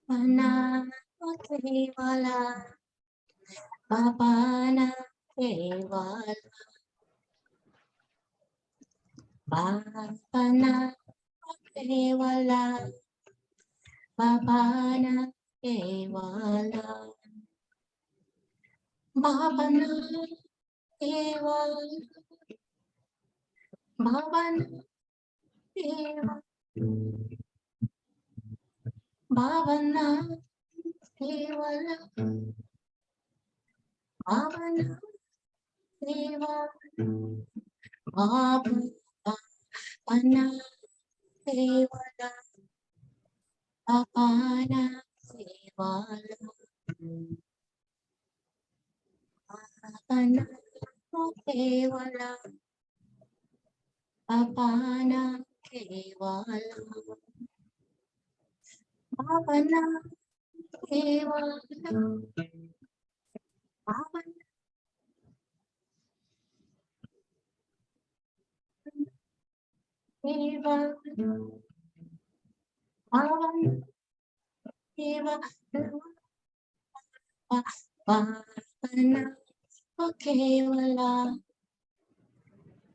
Bhavana kevala, Bhavana kevala, Bhavana kevala, Bhavana kevala, Bhavana kevala, Bhavana kevala, Bhavana kevala, Bhavana kevala, Bhavana kevala, Bhavana kevala, Bhavana kevala, Bhavana kevala, Bhavana kevala, Bhavana kevala, Bhavana kevala,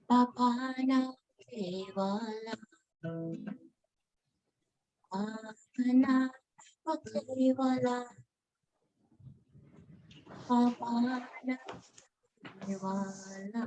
Bhavana kevala, Bhavana kevala, Bhavana kevala, Bhavana kevala.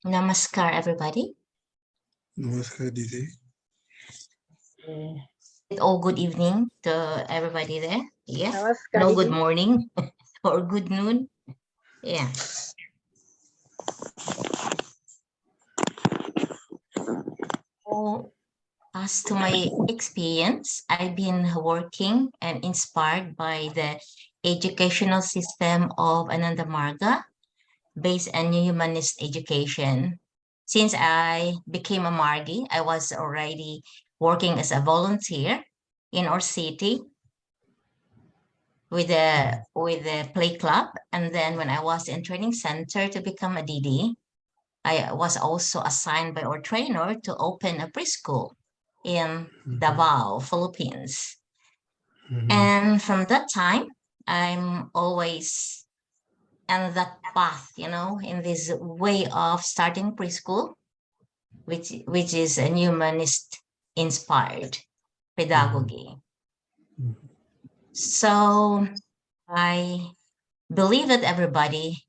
Namaskar, everybody. Namaskar, Didi. All good evening to everybody there. Yes. Namaskar, No, good Didi. morning or good noon. Yeah. So, as to my experience, I've been working and inspired by the educational system of Ananda Marga based on humanist education. Since I became a Margi, I was already working as a volunteer in our city with the play club, and then when I was in training center to become a Didi, I was also assigned by our trainer to open a preschool in Davao, Philippines. And from that time, I'm always on that path, in this way of starting preschool, which is a humanist inspired pedagogy. So I believe that everybody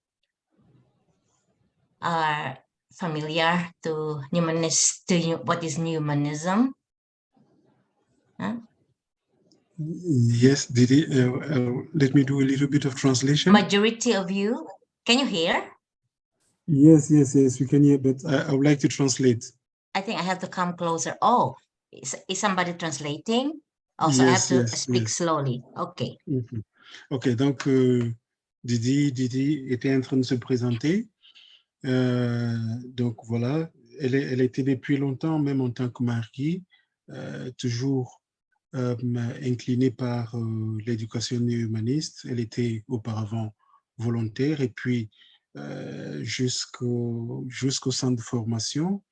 are familiar to what is humanism. Huh? Yes, Didi. Let me do a little bit of translation. Majority of you, can you hear? Yes, we can hear, but I would like to translate. I think I have to come closer. Oh, is somebody translating? Also, Yes, I have to speak slowly. Okay. Ok, donc Didi était en train de se présenter. Donc voilà, elle était depuis longtemps, même en tant que marquis, toujours inclinée par l'éducation néo-humaniste. Elle était auparavant volontaire et puis jusqu'au centre de formation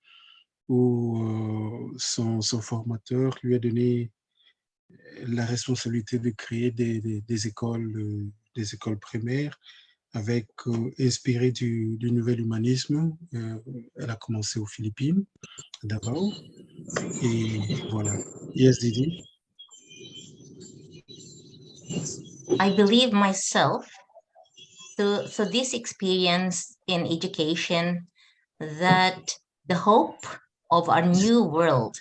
où son formateur lui a donné la responsabilité de créer des écoles primaires avec inspiré du nouvel humanisme. Elle a commencé aux Philippines, d'abord. Et voilà. Yes, Didi. I believe myself. So this experience in education that the hope of a new world,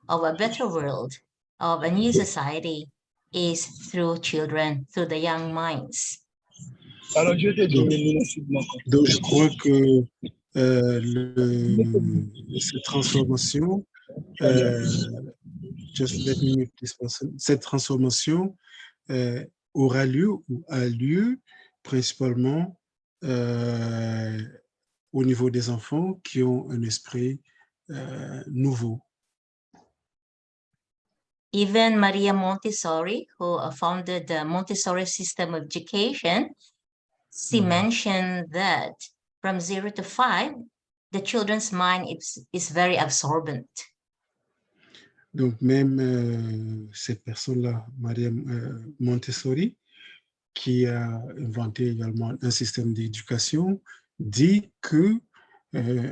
of a better world, of a new society is through children, through the young minds. Donc, donc je crois que cette transformation, just let me mute this person, cette transformation aura lieu ou a lieu principalement au niveau des enfants qui ont un esprit nouveau. Even Maria Montessori, who founded the Montessori system of education, she mentioned that from 0 to 5, the children's mind is very absorbent. Donc même cette personne-là, Maria Montessori, qui a inventé également un système d'éducation, dit que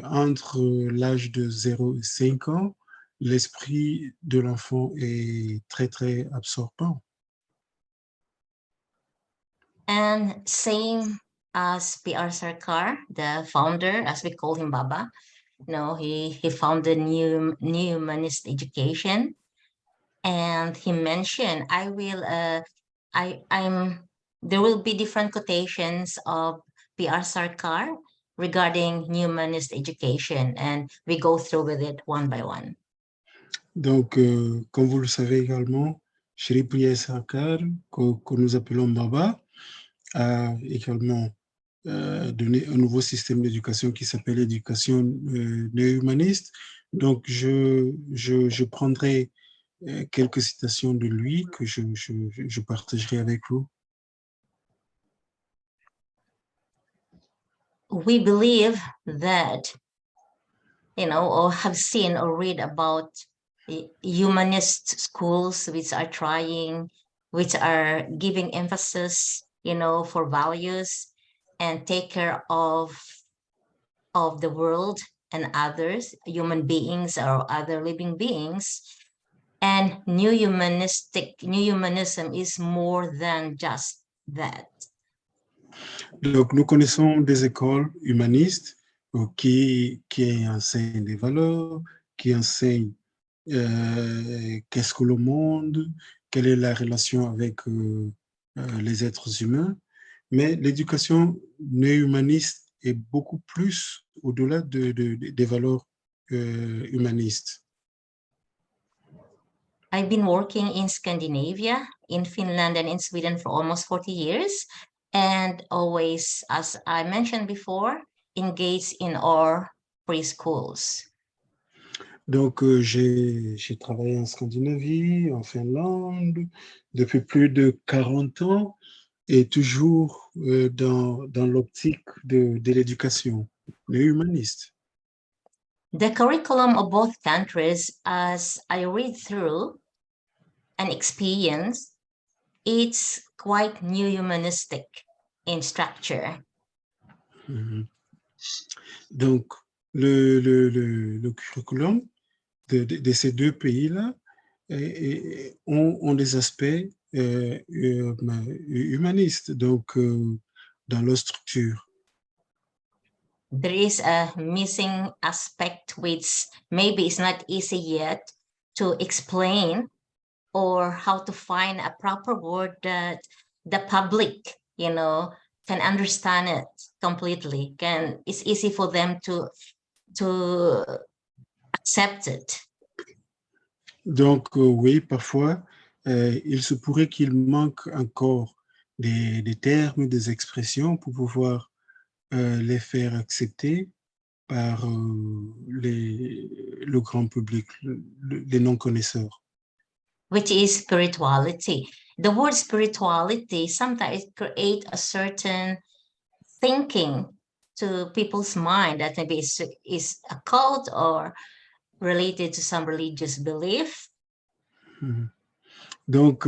entre l'âge de 0 et 5 ans, l'esprit de l'enfant est très, très absorbant. And same as P.R. Sarkar, the founder, as we call him Baba, he founded new humanist education, and he mentioned there will be different quotations of P.R. Sarkar regarding new humanist education, and we go through with it one by one. Donc, comme vous le savez également, Shri Priya Sarkar, que nous appelons Baba, a également donné un nouveau système d'éducation qui s'appelle l'éducation néo-humaniste. Donc, je prendrai quelques citations de lui que je partagerai avec vous. We believe that, or have seen or read about humanist schools which are giving emphasis, for values and take care of the world and others, human beings or other living beings. And new humanism is more than just that. Donc, nous connaissons des écoles humanistes qui enseignent des valeurs, qui enseignent qu'est-ce que le monde, quelle est la relation avec les êtres humains. Mais l'éducation néo-humaniste est beaucoup plus au-delà des valeurs humanistes. I've been working in Scandinavia, in Finland, and in Sweden for almost 40 years, and always, as I mentioned before, engaged in our preschools. Donc, j'ai travaillé en Scandinavie, en Finlande, depuis plus de 40 ans, et toujours dans l'optique de l'éducation humaniste. The curriculum of both countries, as I read through and experience, it's quite new humanistic in structure. Donc, le curriculum de ces deux pays-là ont des aspects humanistes, donc dans leur structure. There is a missing aspect which maybe is not easy yet to explain, or how to find a proper word that the public, can understand it completely. It's easy for them to accept it. Donc, oui, parfois, il se pourrait qu'il manque encore des termes, des expressions pour pouvoir les faire accepter par le grand public, les non-connaisseurs. Which is spirituality. The word spirituality sometimes create a certain thinking to people's mind that maybe is a cult or related to some religious belief. Donc,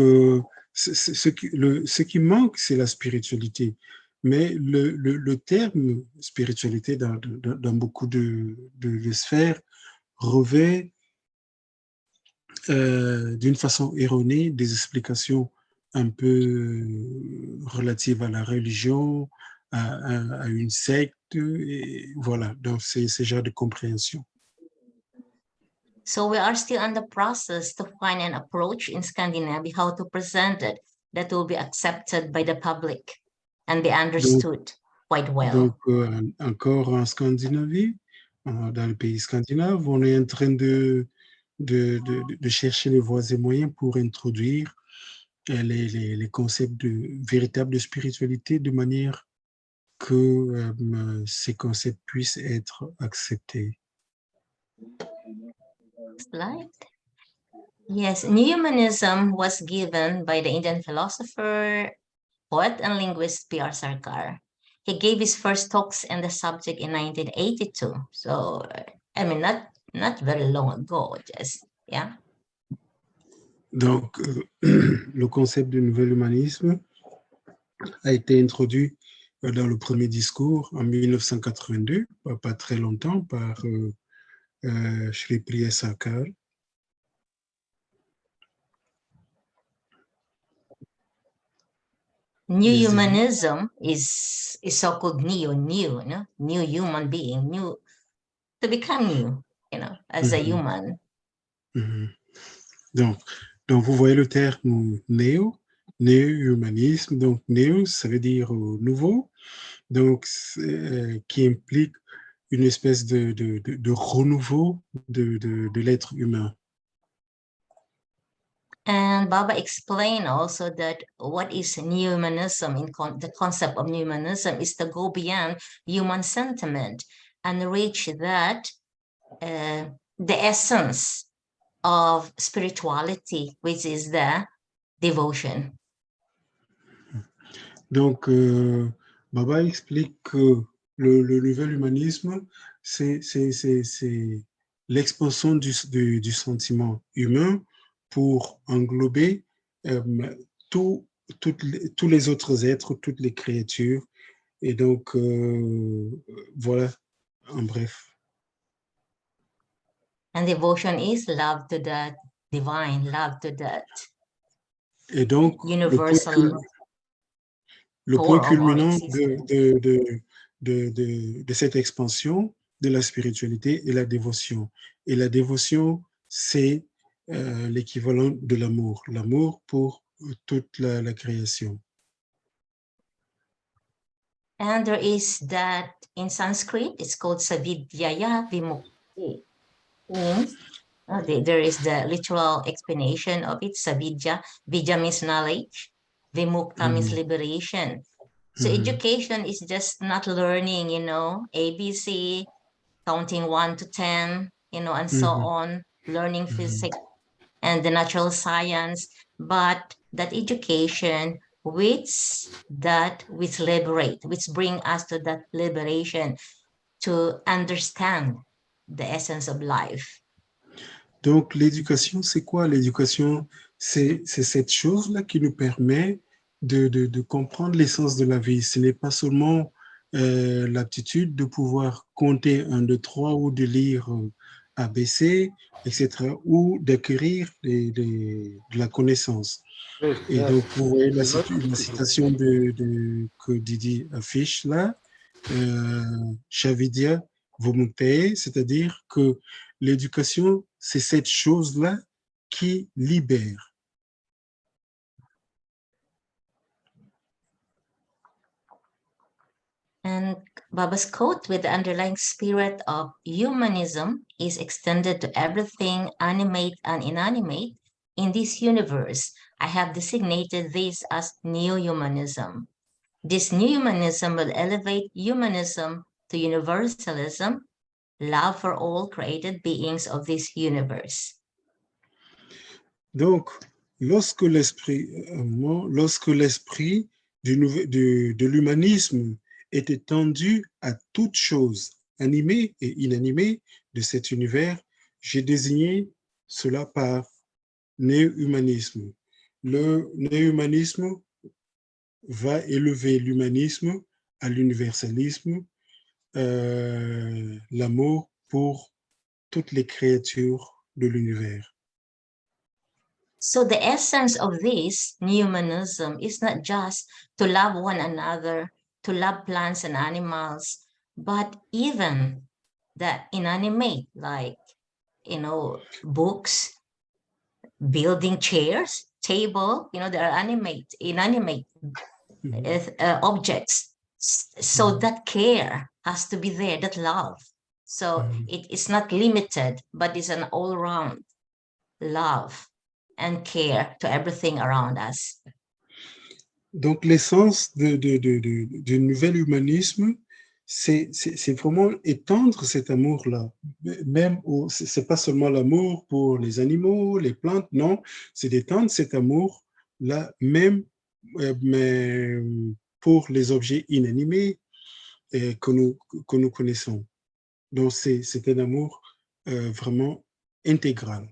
ce qui manque, c'est la spiritualité. Mais le terme spiritualité dans beaucoup de sphères revêt d'une façon erronée des explications un peu relatives à la religion, à une secte. Et voilà, donc c'est ce genre de compréhension. So we are still in the process to find an approach in Scandinavia, how to present it that will be accepted by the public and be Donc, understood quite donc well. encore en Scandinavie, dans le pays scandinave, on est en train de chercher les voies et moyens pour introduire les concepts véritables de spiritualité de manière que ces concepts puissent être acceptés. Slide. Yes, Neohumanism was given by the Indian philosopher, poet, and linguist P.R. Sarkar. He gave his first talks on the subject in 1982. So, I mean, not very long ago, just, yeah. Donc, le concept de nouvel humanisme a été introduit dans le premier discours en 1982, pas très longtemps, par Shri Priya Sarkar. Neohumanism is so-called new, no? New human being, new to become new, as a human. Donc, vous voyez le terme néo-humanisme. Donc, néo, ça veut dire nouveau, donc qui implique une espèce de renouveau de l'être humain. And Baba explained also that what is neohumanism, the concept of neohumanism is to go beyond human sentiment and reach that the essence of spirituality, which is the devotion. Donc, Baba explique que le nouvel humanisme, c'est l'expansion du sentiment humain pour englober tous les autres êtres, toutes les créatures. Et donc, voilà, en bref. And devotion is love to that divine, love to that Et donc, universal le point core of our culminant existence. de cette expansion de la spiritualité est la dévotion. Et la dévotion, c'est l'équivalent de l'amour. L'amour pour toute la création. And there is that in Sanskrit, it's called Savidyaya Vimukti. Means there is the literal explanation of it. Savidya, Vidya means knowledge, Vimukta means liberation. So education is just not learning, ABC, counting 1 to 10, and so on, learning physics and the natural science, but that education which liberate, which bring us to that liberation to understand the essence of life. Donc, l'éducation, c'est quoi? L'éducation, c'est cette chose-là qui nous permet de comprendre l'essence de la vie. Ce n'est pas seulement l'aptitude de pouvoir compter 1, 2, 3 ou de lire ABC, etc., ou d'acquérir de la connaissance. Et donc, vous voyez la citation que Didi affiche là, Shavidya Vomuktae, c'est-à-dire que l'éducation, c'est cette chose-là qui libère. And Baba's quote with the underlying spirit of humanism is extended to everything animate and inanimate in this universe. I have designated this as neo-humanism. This new humanism will elevate humanism to universalism, love for all created beings of this universe. Donc, lorsque l'esprit de l'humanisme est étendu à toute chose animée et inanimée de cet univers, j'ai désigné cela par néo-humanisme. Le néo-humanisme va élever l'humanisme à l'universalisme, l'amour pour toutes les créatures de l'univers. So the essence of this humanism is not just to love one another to love plants and animals, but even the inanimate, like, books, building chairs, table, there are inanimate Mhm. objects. So Mhm. that care has to be there, that love. So Mhm. it's not limited, but it's an all-round love and care to everything around us. Donc, l'essence du nouvel humanisme, c'est vraiment étendre cet amour-là. Même, c'est pas seulement l'amour pour les animaux, les plantes, non, c'est d'étendre cet amour-là, même mais pour les objets inanimés que que nous connaissons. Donc, c'est un amour vraiment intégral.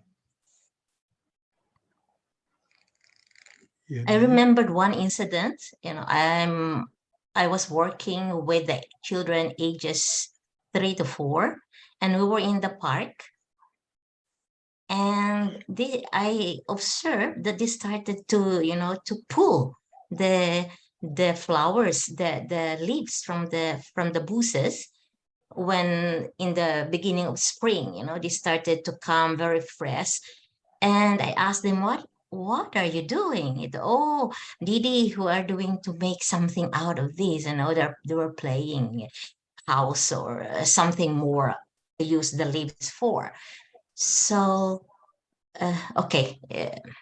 I Didi. remembered one incident. I was working with the children ages 3 to 4, and we were in the park. And I observed that they started to pull the the flowers, the leaves from the bushes when in the beginning of spring. They started to come very fresh, and I asked them, what are you doing? Oh, Didi, who are doing to make something out of this? They were playing house or something more to use the leaves for. So, okay,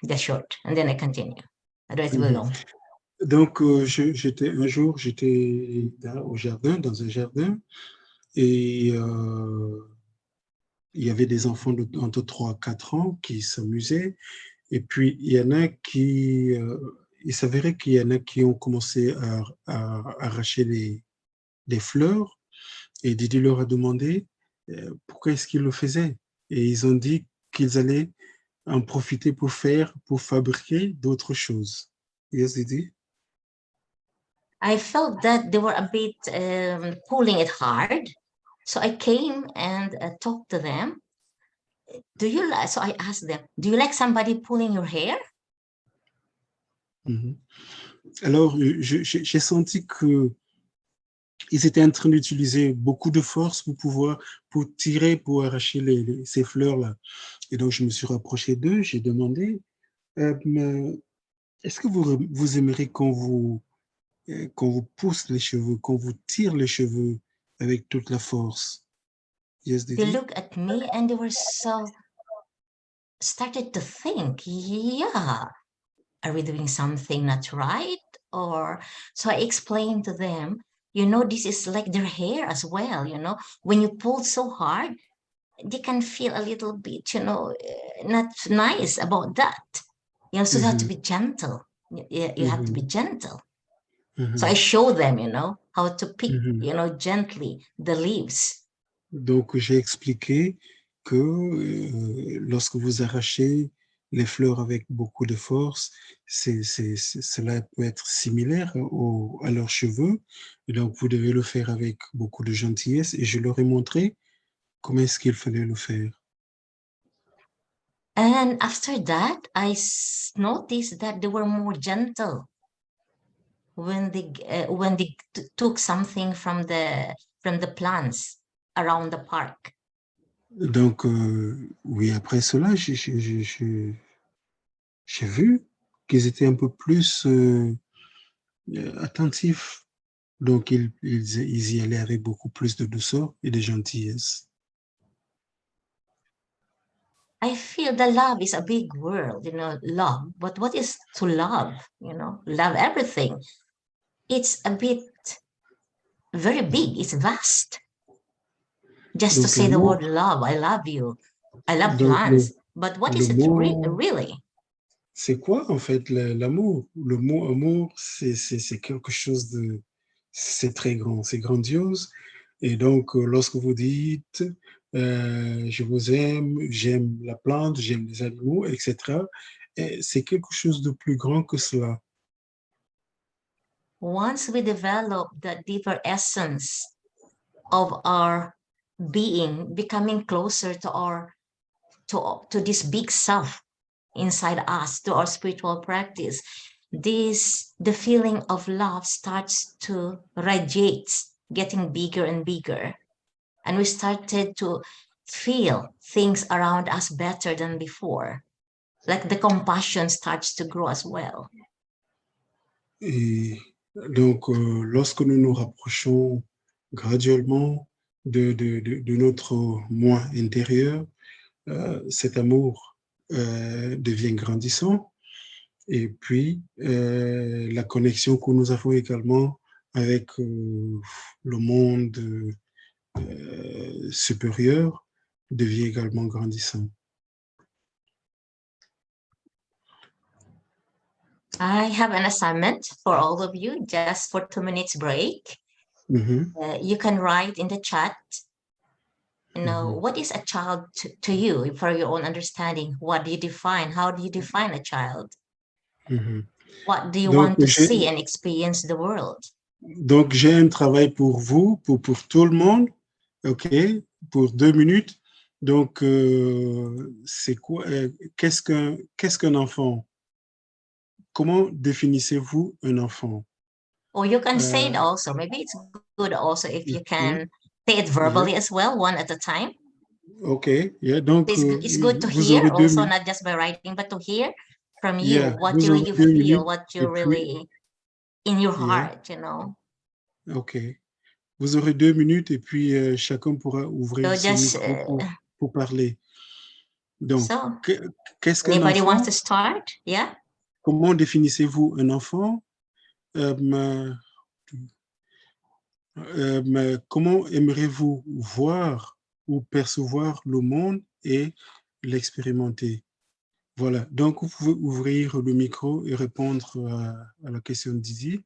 that's short, and then I continue. Otherwise, it will Mhm. long. Donc, un jour, j'étais au jardin, dans un jardin, et il y avait des enfants entre 3 et 4 ans qui s'amusaient. Et puis, il s'avérait qu'il y en a qui ont commencé à arracher des fleurs. Et Didi leur a demandé pourquoi est-ce qu'ils le faisaient. Et ils ont dit qu'ils allaient en profiter pour fabriquer d'autres choses. Yes, Didi? I felt that they were a bit pulling it hard, so I came and talked to them. Do you like? So I asked them, "Do you like somebody pulling your hair?" Mhm. Alors, j'ai senti que ils étaient en train d'utiliser beaucoup de force pour tirer, pour arracher ces fleurs-là. Et donc, je me suis rapproché d'eux, j'ai demandé, est-ce que vous aimeriez qu'on vous pousse les cheveux, qu'on vous tire les cheveux avec toute la force? Yes, They Didi? looked at me and they were so started to think, yeah, are we doing something not right? Or so I explained to them, this is like their hair as well. When you pull so hard, they can feel a little bit, not nice about that. So you have to Mhm, be gentle. You have to be mhm, gentle. So I mhm, show them, how to pick, mhm. gently the leaves. Donc, j'ai expliqué que lorsque vous arrachez les fleurs avec beaucoup de force, cela peut être similaire à leurs cheveux. Et donc, vous devez le faire avec beaucoup de gentillesse. Et je leur ai montré comment est-ce qu'il fallait le faire. And after that, noticed that they were more gentle when they took something from the plants around the park. Donc, oui, après cela, j'ai vu qu'ils étaient un peu plus attentifs. Donc, ils y allaient avec beaucoup plus de douceur et de gentillesse. I feel the love is a big word, love. But what is to love? Love everything. It's a bit very big. It's vast. Just to Donc, say the word love, I love you. I love donc plants. But what le is it mot, really? c'est quoi en fait l'amour? Le mot amour, c'est quelque chose de, c'est très grand, c'est grandiose. Et donc, lorsque vous dites, je vous aime, j'aime la plante, j'aime les animaux, etc., c'est quelque chose de plus grand que cela. Once we develop the deeper essence of our being, becoming closer to this big self inside us, to our spiritual practice, the feeling of love starts to radiate, getting bigger and bigger. And we started to feel things around us better than before. Like the compassion starts to grow as well. Et donc, lorsque nous nous rapprochons graduellement de notre moi intérieur, cet amour devient grandissant. Et puis, la connexion que nous avons également avec le monde supérieur devient également grandissant. I have an assignment for all of you, just for 2 minutes break. You can write in the chat, what is a child to you, for your own understanding? What do you define? How do you define a child? What do you want to see and experience the world? Donc, j'ai un travail pour vous, pour tout le monde, OK, pour 2 minutes. Donc, c'est quoi, qu'est-ce qu'un enfant? Comment définissez-vous un enfant? Or you can say it also. Maybe it's good also if you can say it verbally as well, one at a time. OK, yeah, donc it's good to vous hear aurez 2 also, minutes. not just by writing, but to hear from you, Yeah, what vous you aurez 2 feel, minutes what you et puis, really in your yeah, heart, you know. OK. Vous aurez 2 minutes et puis chacun pourra ouvrir So son just micro pour parler. Donc, so qu'est-ce qu'un anybody wants enfant? to start? Yeah. Comment définissez-vous un enfant? Comment aimeriez-vous voir ou percevoir le monde et l'expérimenter? Voilà, donc vous pouvez ouvrir le micro et répondre à la question de Didi.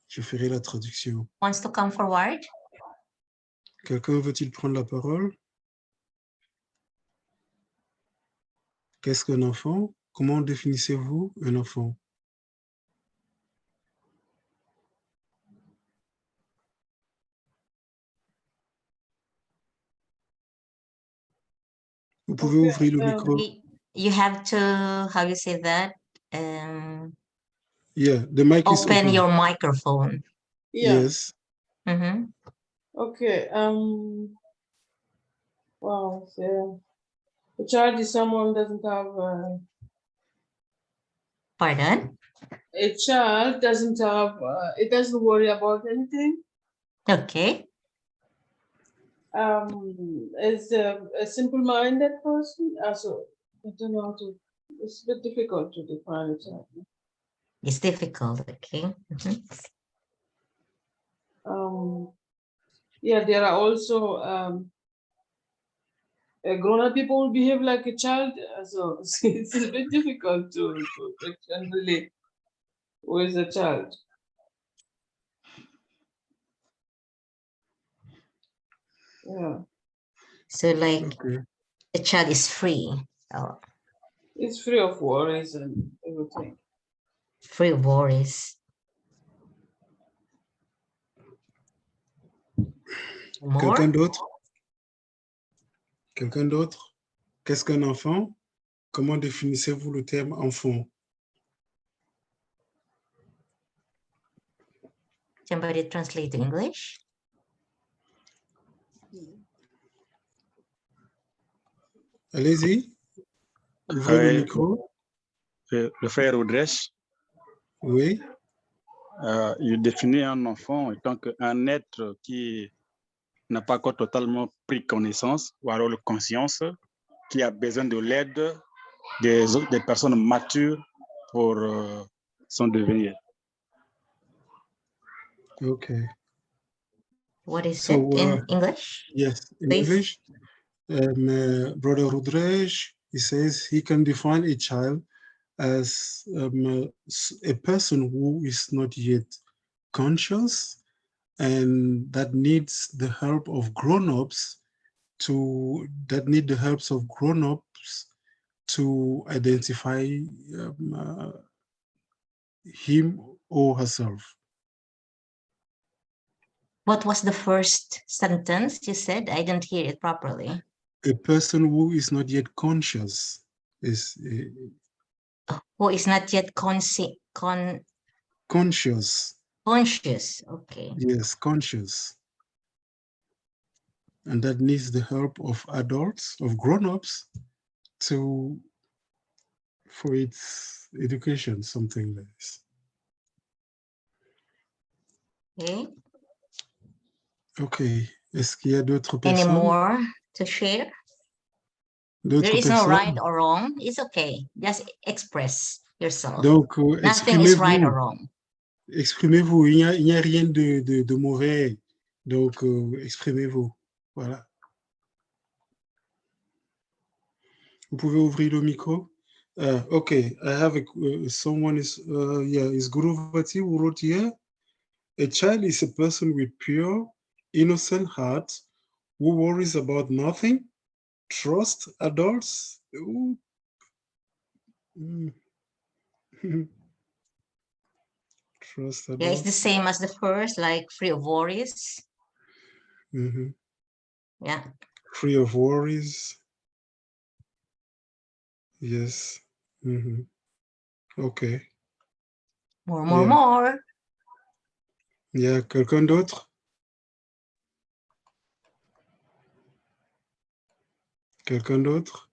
Je ferai la traduction. Wants to come forward? Quelqu'un veut-il prendre la parole? Qu'est-ce qu'un enfant? Comment définissez-vous un enfant? Vous pouvez ouvrir le micro. You have to, how you say that? Yeah, the mic is Open open. your microphone. Yeah. Yes. Okay. Wow. So a child is someone doesn't have. Pardon? A child doesn't have. It doesn't worry about anything. Okay. Is a simple-minded person. Also, I don't know how to. It's a bit difficult to define a child. It's difficult. Okay. Yeah, there are also grown-up people who behave like a child, so it's a bit difficult to relate with a child. Yeah. So like Okay. the child is free. Oh. It's free of worries and everything. Free of worries. Quelqu'un d'autre? Quelqu'un d'autre? Qu'est-ce qu'un enfant? Comment définissez-vous le terme enfant? Somebody translate to English? Allez-y. Ouvrez le micro. Le frère Audrech. Oui. Il définit un enfant étant qu'un être qui n'a pas encore totalement pris connaissance ou alors la conscience, qui a besoin de l'aide des personnes matures pour son devenir. Okay. What is it in English? Yes, in Please. English, Brother Rudresh, he says he can define a child as a person who is not yet conscious and that needs the help of grown-ups to identify him or herself. What was the first sentence you said? I didn't hear it properly. A person who is not yet conscious is who is not yet conscious. conscious. Okay. Yes, conscious. And that needs the help of adults, of grown-ups, for its education, something like this. Okay. Okay. Est-ce qu'il y a d'autres Any personnes? more to share? There is no right or wrong. It's okay. Just express yourself. Donc, Nothing is right or wrong. Exprimez-vous. Il n'y a rien de mauvais. Donc, exprimez-vous. Voilà. Vous pouvez ouvrir le micro. Okay, I have someone is Guruvati who wrote here. A child is a person with pure, innocent heart who worries about nothing, trust adults. Trust adults. Yeah, it's the same as the first, like free of worries. Mm-hmm. Yeah. Free of worries. Yes. Mm-hmm. Okay. More. Il y a quelqu'un d'autre? Quelqu'un d'autre?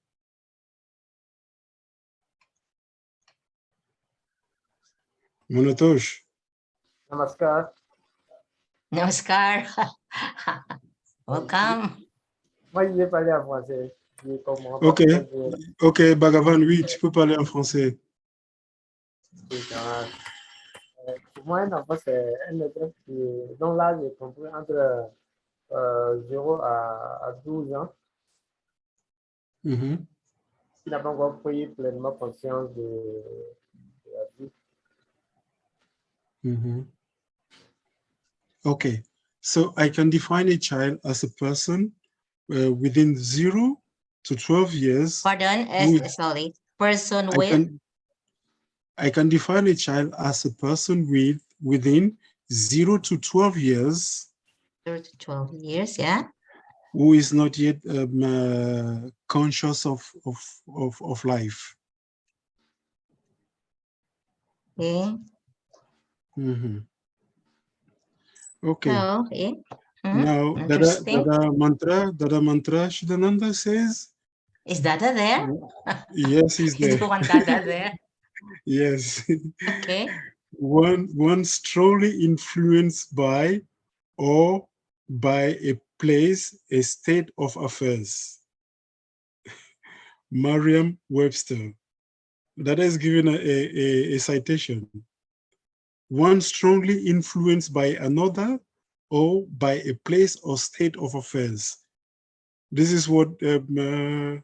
Monotosh. Namaskar. Namaskar. Welcome. Moi, je vais parler en français. Ok, Bhagavan, oui, tu peux parler en français. Pour moi, un enfant, c'est un être dont l'âge est compris entre 0 à 12 ans. Mm-hmm. Il n'a pas encore pris pleinement conscience de la vie. Mm-hmm. Okay, so I can define a child as a person within 0 to 12 years. Pardon, sorry. Person I can define a child as a person within 0 to 12 years. 0 to 12 years, yeah. Who is not yet conscious of life. Okay. Mm-hmm. Okay. Oh, yeah. Now, Dada Mantra Shidananda says. Is Dada there? Yes, he's there. Is the one Dada there? Yes. Okay. One strongly influenced by or by a place, a state of affairs. Merriam-Webster. That is given a citation. One strongly influenced by another or by a place or state of affairs. This is what that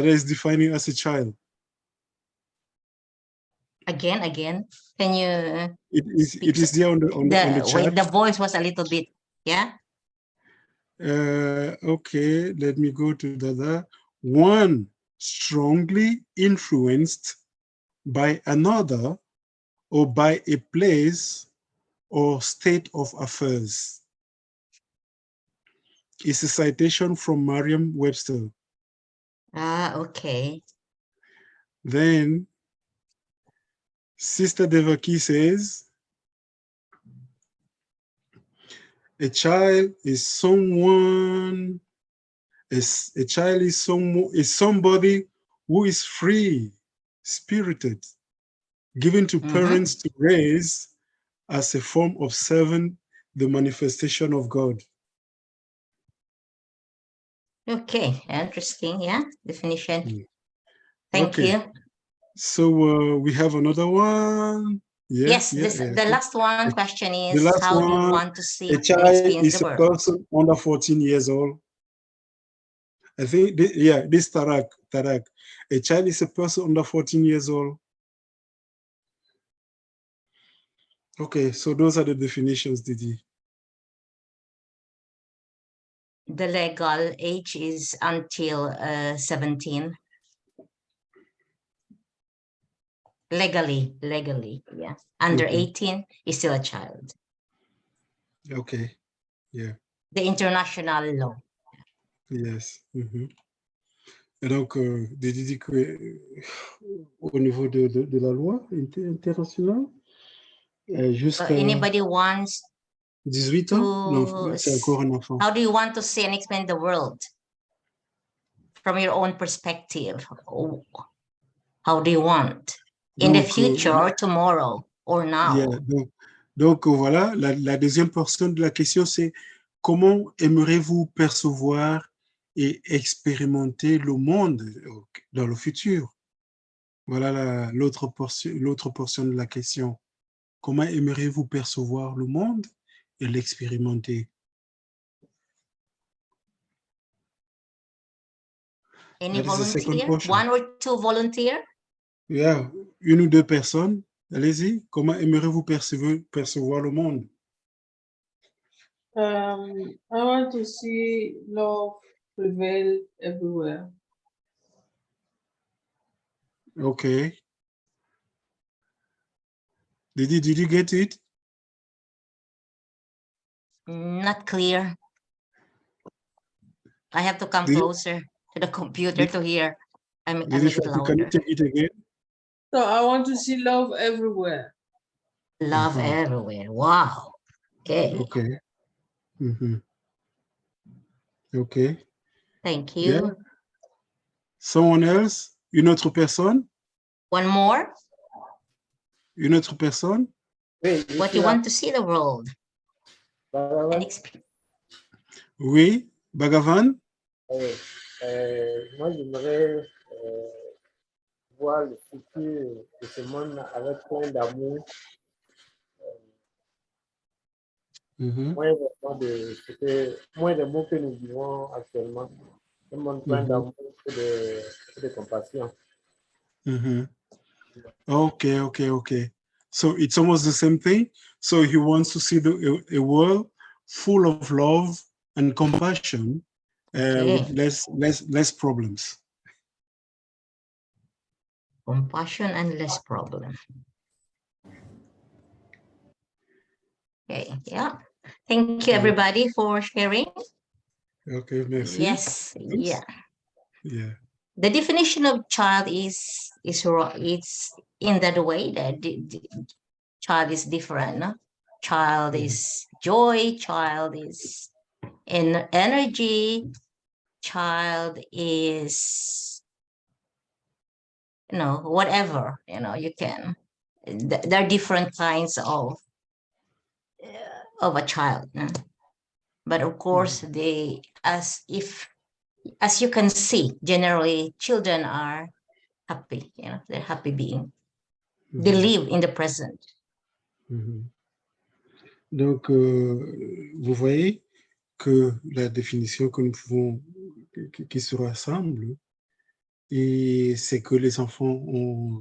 is defining as a child. Again. Can you? It is there on the chat. Wait, the voice was a little bit, yeah. Okay, let me go to Dada. One strongly influenced by another or by a place or state of affairs. It's a citation from Merriam-Webster. Ah, okay. Then Sister Devaki says, a child is somebody who is free, spirited, given to parents to raise as a form of serving the manifestation of God. Okay, interesting, yeah, definition. Thank okay. you. So we have another one. Yes, the last one question is, the last how one, do you want to see a and child experience is the a world? person under 14 years old. I think, this Tarak. A child is a person under 14 years old. Okay, so those are the definitions, Didi. The legal age is until 17. Legally, yeah. Under 18 is still a child. Okay, yeah. The international law. Yes. Mm-hmm. Et donc, Didi dit que au niveau de la loi internationale, jusqu'à Anybody wants 18 ans, c'est encore un enfant. how do you want to see and explain the world from your own perspective? How do you want in the future or tomorrow or now? Yeah, donc voilà, la deuxième portion de la question, c'est comment aimeriez-vous percevoir et expérimenter le monde dans le futur? Voilà l'autre portion de la question. Comment aimeriez-vous percevoir le monde et l'expérimenter? Any That is the second volunteer? portion. One or two volunteer? Yeah, une ou deux personnes. Allez-y. Comment aimeriez-vous percevoir le monde? I want to see love prevail everywhere. Okay. Did you get it? Not clear. I have to come closer to the computer to hear. I make it louder. Can you take it again? So I want to see love everywhere. Love everywhere. Wow. Okay. Okay. Okay. Thank you. Yeah. Someone else? Une autre personne? One more? Une autre personne? What you want to see the world? Oui, Bhagavan? Moi, j'aimerais voir le futur de ce monde avec plein d'amour. Moins de mots que nous vivons actuellement. Un monde plein d'amour et de compassion. Okay. So it's almost the same thing. So he wants to see a world full of love and compassion, with less problems. Compassion and less problem. Okay, yeah. Thank you everybody for sharing. Okay, merci. Yes, yeah. Yeah. The definition of child is in that way that the child is different. No? Child is joy, child is energy, child is whatever, you can. There are different kinds of a child. No? But of course, as you can see, generally children are happy, they're happy being. They live in the present. Donc, vous voyez que la définition que nous pouvons, qui se rassemble, et c'est que les enfants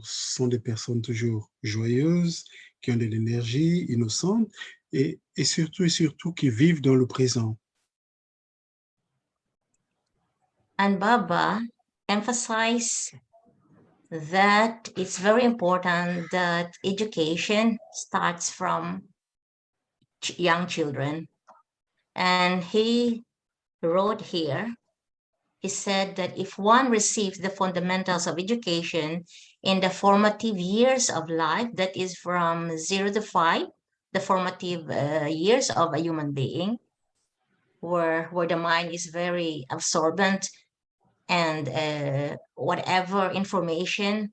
sont des personnes toujours joyeuses, qui ont de l'énergie, innocentes, et surtout qui vivent dans le présent. And Baba emphasized that it's very important that education starts from young children. And he wrote here, he said that if one receives the fundamentals of education in the formative years of life, that is from 0 to 5, the formative years of a human being, where the mind is very absorbent, and whatever information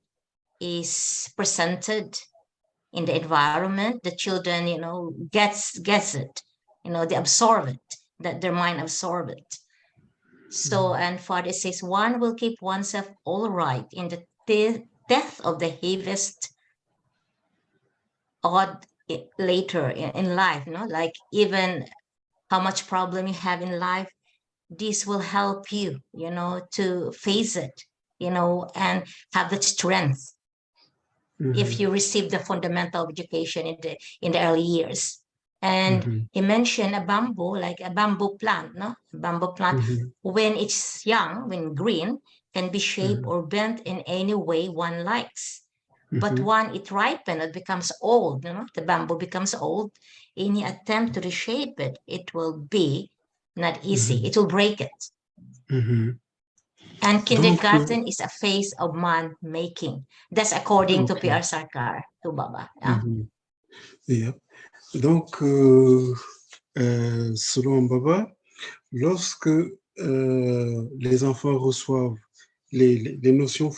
is presented in the environment, the children, gets it, they absorb it, that their mind absorb it. So, and Father says, one will keep oneself all right in the death of the heaviest odd later in life, like even how much problem you have in life, this will help you, to face it, and have that strength if you receive the fundamental education in the early years. And he mentioned a bamboo, like a bamboo plant, A bamboo plant, when it's young, when green, can be shaped or bent in any way one likes. But when it ripens, it becomes old, the bamboo becomes old, any attempt to reshape it, it will be not easy. It will break it. And kindergarten is a phase of man making. That's according to Okay. PR Sarkar, to Baba. Yeah? Yeah. Donc, selon Baba, lorsque les enfants reçoivent les notions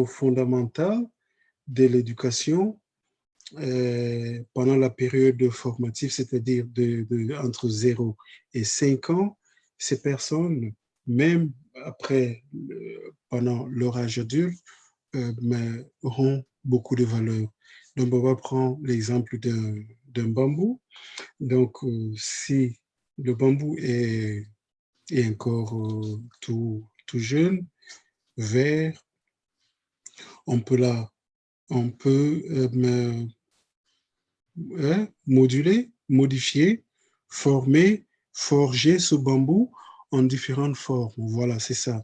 fondamentales de l'éducation pendant la période formative, c'est-à-dire entre 0 et 5 ans, ces personnes, même après, pendant leur âge adulte, mais auront beaucoup de valeur. Donc, on va prendre l'exemple d'un bambou. Donc, si le bambou est encore tout jeune, vert, on peut moduler, modifier, former, forger ce bambou en différentes formes. Voilà, c'est ça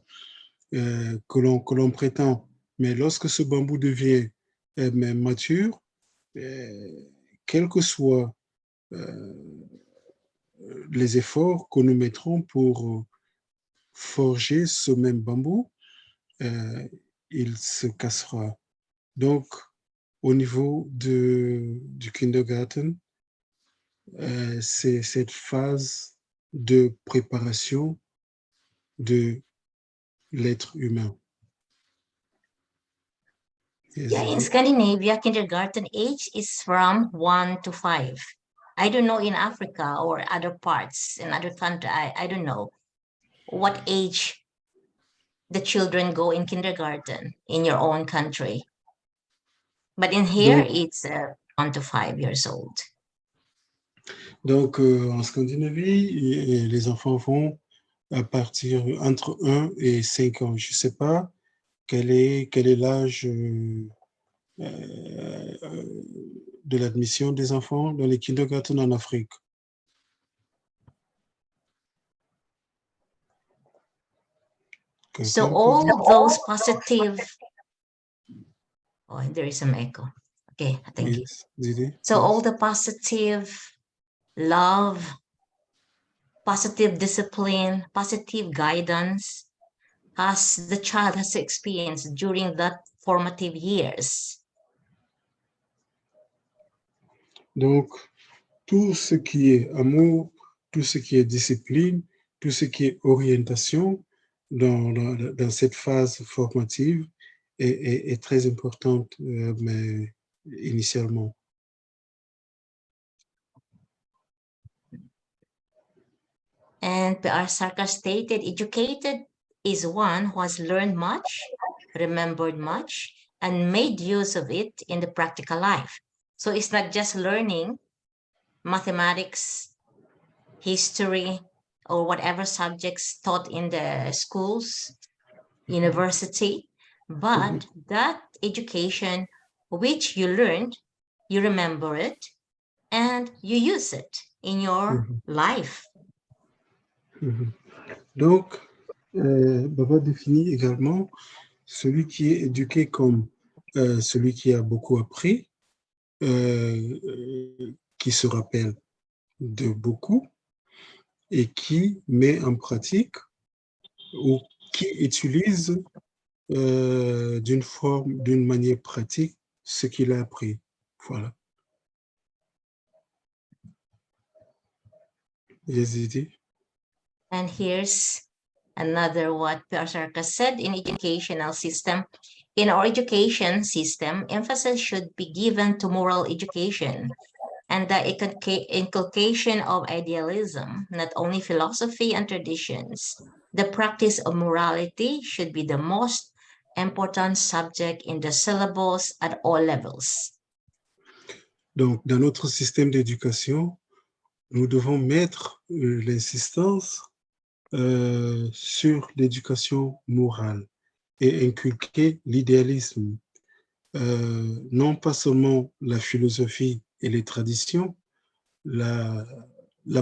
que l'on prétend. Mais lorsque ce bambou devient mature, quels que soient les efforts que nous mettrons pour forger ce même bambou, il se cassera. Donc, au niveau du kindergarten, c'est cette phase de préparation de l'être humain. Yeah, in Scandinavia, kindergarten age is from 1 to 5. I don't know in Africa or other parts, in other countries, I don't know what age the children go in kindergarten in your own country. But in here, Donc, it's 1 to 5 years old. Donc, en Scandinavie, les enfants vont à partir entre 1 et 5 ans. Je ne sais pas quel est l'âge de l'admission des enfants dans les kindergarten en Afrique. So all those positive, oh, there is some echo. Okay, thank you. Didi, So yes. all the positive love, positive discipline, positive guidance as the child has experienced during that formative years. Donc, tout ce qui est amour, tout ce qui est discipline, tout ce qui est orientation dans cette phase formative est très importante, mais initialement. And PR Sarkar stated, educated is one who has learned much, remembered much, and made use of it in the practical life. So it's not just learning mathematics, history, or whatever subjects taught in the schools, university, but that education which you learned, you remember it, and you use it in your life. Donc, Baba définit également celui qui est éduqué comme celui qui a beaucoup appris, qui se rappelle de beaucoup et qui met en pratique ou qui utilise d'une manière pratique ce qu'il a appris. Voilà. Yes, And here's another what PR Sarkar said in educational system. In our education system, emphasis should be given to moral education and the inculcation of idealism, not only philosophy and traditions. The practice of morality should be the most important subject in the syllabus at all levels. Donc, dans notre système d'éducation, nous devons mettre l'insistance sur l'éducation morale et inculquer l'idéalisme, non pas seulement la philosophie et les traditions, la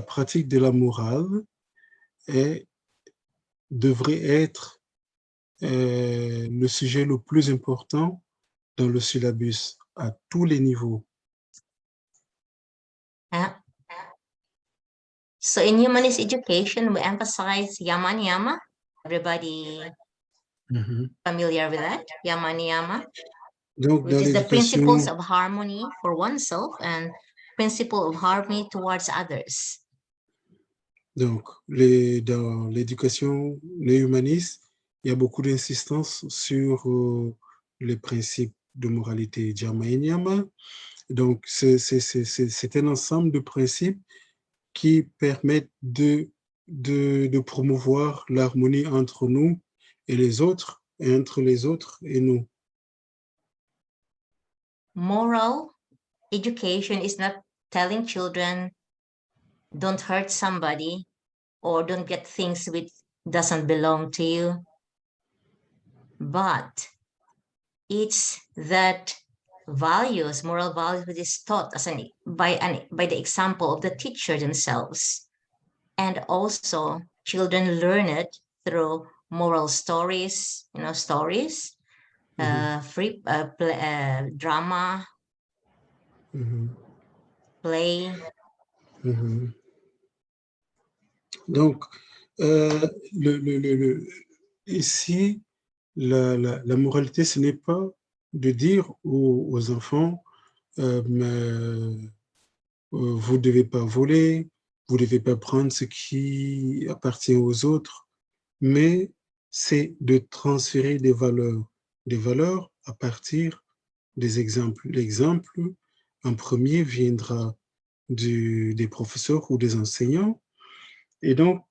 pratique de la morale devrait être le sujet le plus important dans le syllabus à tous les niveaux. So in humanist education, we emphasize yama and yama, Everybody Mhm. familiar with that? Yama niyama, Donc, which dans is the principles l'éducation, of harmony for oneself and principle of harmony towards others. donc dans l'éducation néo-humaniste, il y a beaucoup d'insistance sur les principes de moralité Dharma et Niyama. Donc, c'est un ensemble de principes qui permettent de promouvoir l'harmonie entre nous et les autres, et entre les autres et nous. Moral education is not telling children don't hurt somebody or don't get things which doesn't belong to you, but it's that values, moral values, which is taught as by the example of the teacher themselves, and also children learn it through moral stories, stories, drama, Mhm. play. Mhm. Donc, ici, la moralité, ce n'est pas de dire aux enfants, vous ne devez pas voler, vous ne devez pas prendre ce qui appartient aux autres, mais c'est de transférer des valeurs à partir des exemples. L'exemple, en premier, viendra des professeurs ou des enseignants, et donc,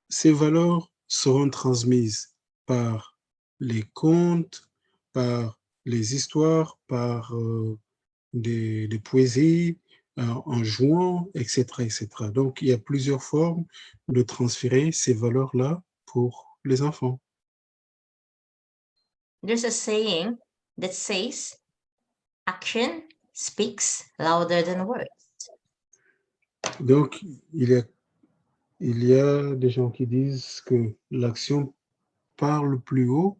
ces valeurs seront transmises par les contes, par les histoires, par des poésies, en jouant, etc., etc. Donc, il y a plusieurs formes de transférer ces valeurs-là pour les enfants. There's a saying that says, action speaks louder than words. Donc, il y a des gens qui disent que l'action parle plus haut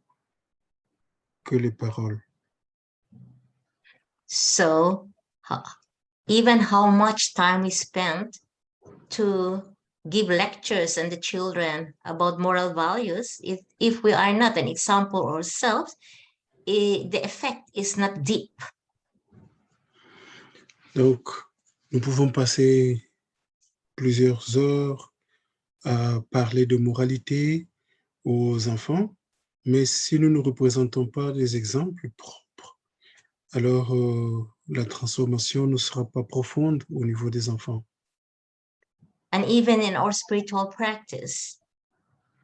que les paroles. So, even how much time we spent to give lectures and the children about moral values, if we are not an example ourselves, the effect is not deep. Donc, nous pouvons passer plusieurs heures à parler de moralité aux enfants, mais si nous ne représentons pas des exemples propres, alors la transformation ne sera pas profonde au niveau des enfants. And even in our spiritual practice,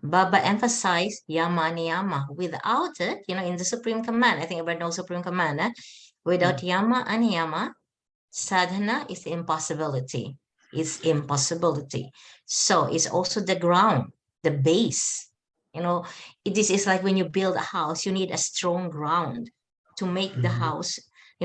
Baba emphasized yama niyama. Without it, in the Supreme Command, I think everybody knows Supreme Command, without yama and niyama, sadhana is impossibility. It's impossibility. So it's also the ground, the base. This is like when you build a house, you need a strong ground to make the house,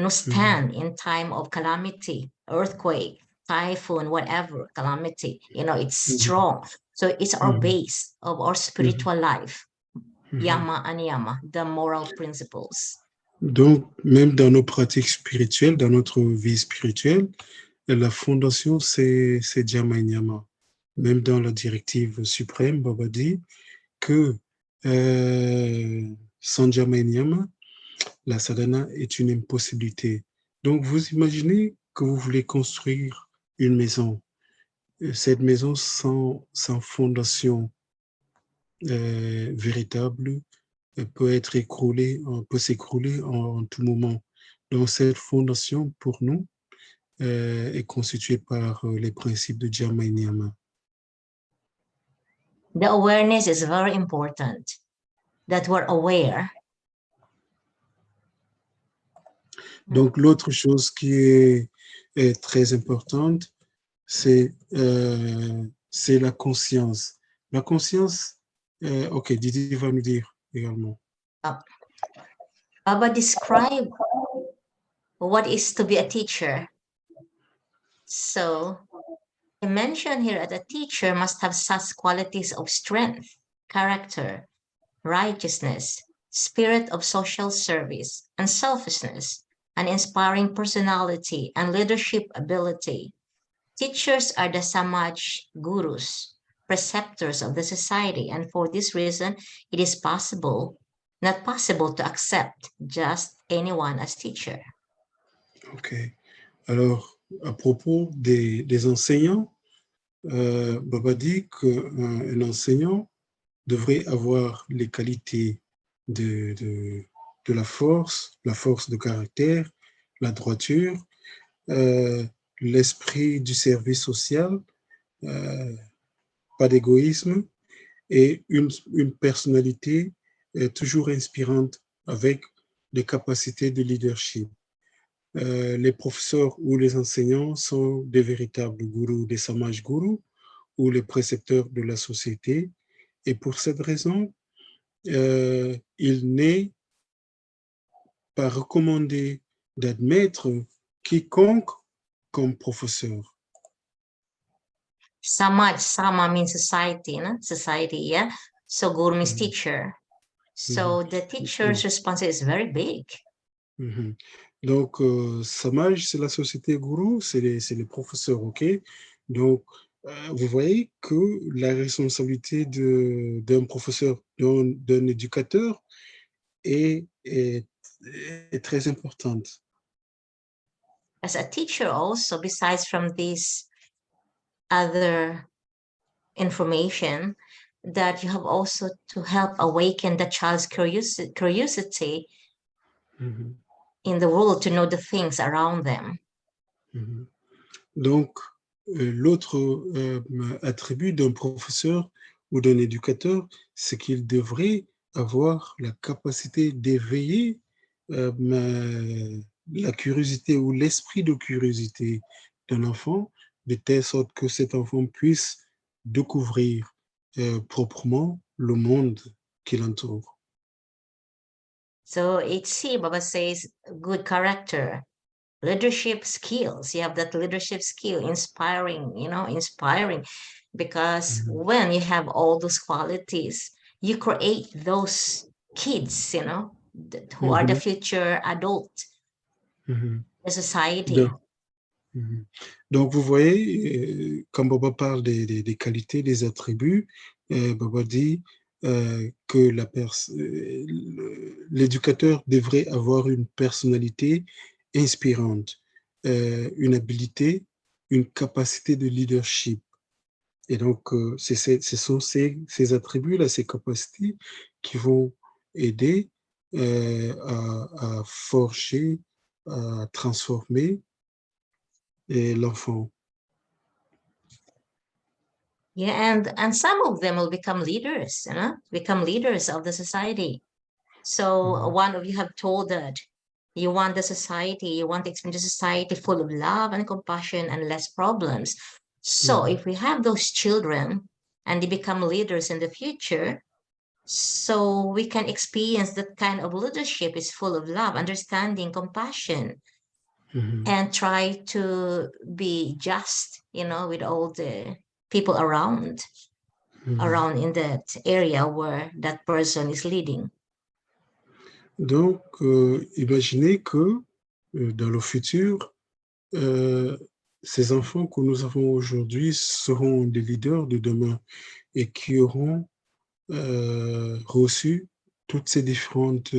stand in time of calamity, earthquake, typhoon, whatever calamity. It's strong. So it's our base of our spiritual life. Yama and yama, the moral principles. Donc, même dans nos pratiques spirituelles, dans notre vie spirituelle, la fondation, c'est Dhyama et Niyama. Même dans la directive suprême, Baba dit que sans Dhyama et Niyama, la sadhana est une impossibilité. Donc, vous imaginez que vous voulez construire une maison. Cette maison sans fondation véritable peut s'écrouler en tout moment. Donc, cette fondation, pour nous, est constituée par les principes de Dhyama et Niyama. The awareness is very important, that we're aware. Donc, l'autre chose qui est très importante, c'est la conscience. La conscience, ok, Didi va nous dire également. Baba describe what is to be a teacher. So, I mentioned here that a teacher must have such qualities of strength, character, righteousness, spirit of social service, unselfishness, an inspiring personality, and leadership ability. Teachers are the samaj gurus, preceptors of the society. And for this reason, it is not possible to accept just anyone as teacher. Ok. Alors, à propos des enseignants, Baba dit qu'un enseignant devrait avoir les qualités de la force de caractère, la droiture, l'esprit du service social, pas d'égoïsme et une personnalité toujours inspirante avec des capacités de leadership. Les professeurs ou les enseignants sont des véritables gourous, des samaj gurus ou les précepteurs de la société. Et pour cette raison, il n'est pas recommandé d'admettre quiconque comme professeur. Samaj, sama means society, no? Society, yeah? So guru means teacher. So the teacher's responsibility is very big. Donc, Samaj, c'est la société gourou, c'est les professeurs, ok? Donc, vous voyez que la responsabilité d'un professeur, d'un éducateur est très importante. As a teacher also, besides from this other information, that you have also to help awaken the child's curiosity in the world, to know the things around them. Donc, l'autre attribut d'un professeur ou d'un éducateur, c'est qu'il devrait avoir la capacité d'éveiller la curiosité ou l'esprit de curiosité d'un enfant, de telle sorte que cet enfant puisse découvrir proprement le monde qui l'entoure. So it's here, Baba says, good character, leadership skills. You have that leadership skill, inspiring, inspiring. Because when you have all those qualities, you create those kids, who are the future adult, the society. Donc, vous voyez, quand Baba parle des qualités, des attributs, Baba dit que l'éducateur devrait avoir une personnalité inspirante, une habilité, une capacité de leadership. Et donc, ce sont ces attributs-là, ces capacités qui vont aider à forger, à transformer l'enfant. Yeah, and some of them will become leaders, become leaders of the society. So one of you have told that you want the society, you want to experience a society full of love and compassion and less problems. So if we have those children and they become leaders in the future, so we can experience that kind of leadership is full of love, understanding, compassion, and try to be just, with all the people around in that area where that person is leading. Donc, imaginez que dans le futur, ces enfants que nous avons aujourd'hui seront des leaders de demain et qui auront reçu toutes ces différentes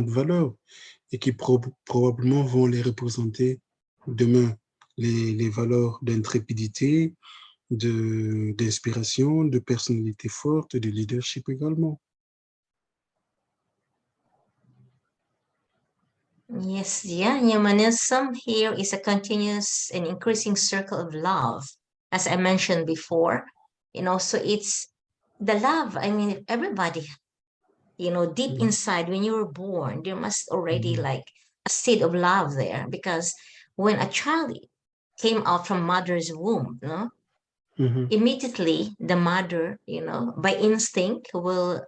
valeurs et qui probablement vont les représenter demain. Les valeurs d'intrépidité, d'inspiration, de personnalité forte, de leadership également. Yes, yeah, humanism here is a continuous and increasing circle of love, as I mentioned before. So it's the love. I mean, everybody, deep inside, when you were born, there must already like a seed of love there, because when a child came out from mother's womb, immediately the mother, by instinct will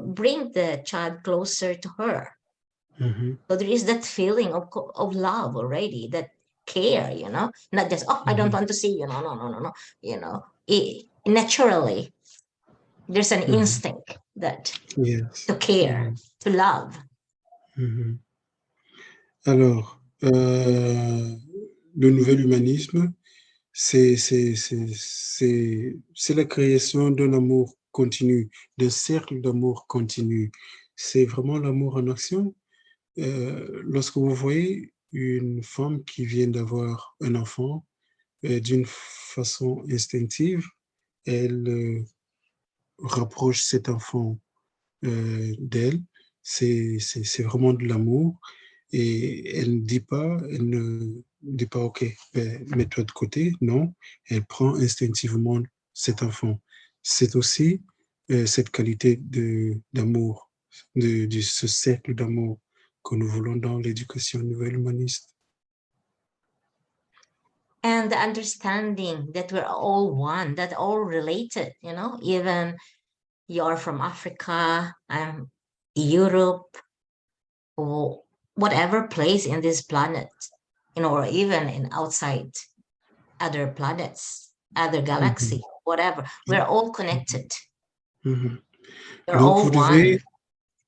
bring the child closer to her. So there is that feeling of love already, that care, not just, I don't want to see you. No. Naturally, there's an instinct that to care, to love. Alors, le nouvel humanisme c'est la création d'un amour continu, d'un cercle d'amour continu. C'est vraiment l'amour en action. Lorsque vous voyez une femme qui vient d'avoir un enfant, d'une façon instinctive, elle rapproche cet enfant d'elle. C'est vraiment de l'amour. Et elle ne dit pas, OK, ben, mets-toi de côté. Non, elle prend instinctivement cet enfant. C'est aussi cette qualité d'amour, de ce cercle d'amour que nous voulons dans l'éducation nouvelle humaniste. And the understanding that we're all one, that all related, you know, even you're from Africa, I'm Europe, or whatever place in this planet, you know, or even in outside other planets, other Mhm, galaxy, whatever. We're all connected. mhm. We're Donc, all vous one. devez,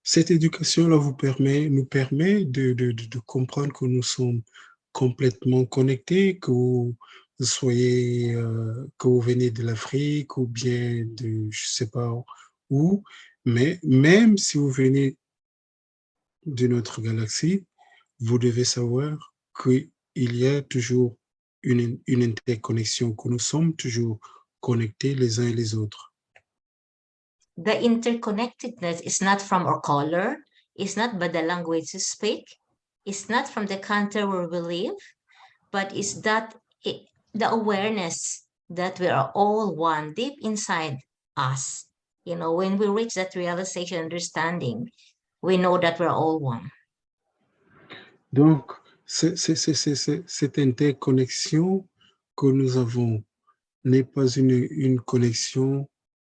cette éducation-là nous permet de comprendre que nous sommes complètement connectés, que vous soyez, que vous venez de l'Afrique ou bien de, je sais pas où, mais même si vous venez d'une autre galaxie, vous devez savoir qu'il y a toujours une interconnexion, que nous sommes toujours connectés les uns et les autres. The interconnectedness is not from our color, it's not by the language we speak, it's not from the country where we live, but it's that the awareness that we are all one deep inside us. You know, when we reach that realization, understanding, we know that we're all one. Donc, cette interconnexion que nous avons n'est pas une connexion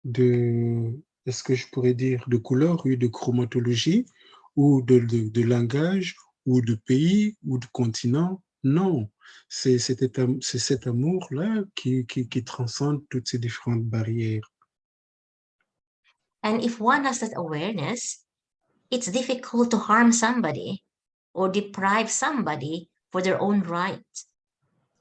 de, est-ce que je pourrais dire, de couleur, oui, de chromatologie, ou de langage, ou de pays, ou de continent. Non, c'est cet amour-là qui transcende toutes ces différentes barrières. And if one has that awareness, it's difficult to harm somebody or deprive somebody for their own right,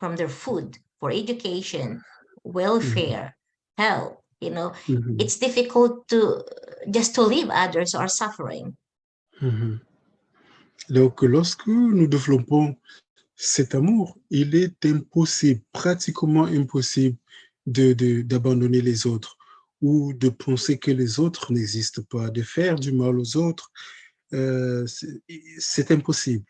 from their food, for education, Mhm, welfare, health. You know, mhm, it's difficult to just to leave others who are suffering. mhm. Donc, lorsque nous développons cet amour, il est impossible, pratiquement impossible d'abandonner les autres ou de penser que les autres n'existent pas, de faire du mal aux autres. C'est impossible.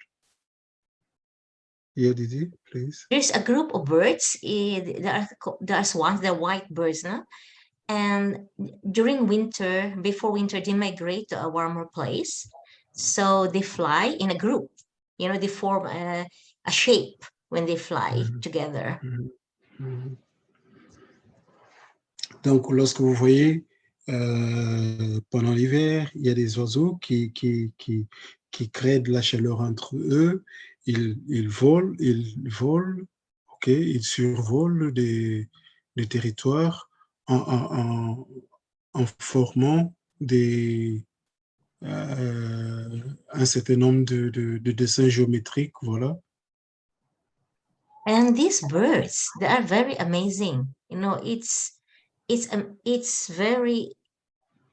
Yeah, Didi, please. There's a group of birds. There's one, the white birds, no? And during winter, before winter, they migrate to a warmer place. So they fly in a group. You know, they form a shape when they fly Mhm, together. mhm, mhm. Donc, lorsque vous voyez pendant l'hiver, il y a des oiseaux qui créent de la chaleur entre eux. Ils volent, ok, ils survolent des territoires en, en formant un certain nombre de dessins géométriques, voilà. And these birds, they are very amazing. You know, it's very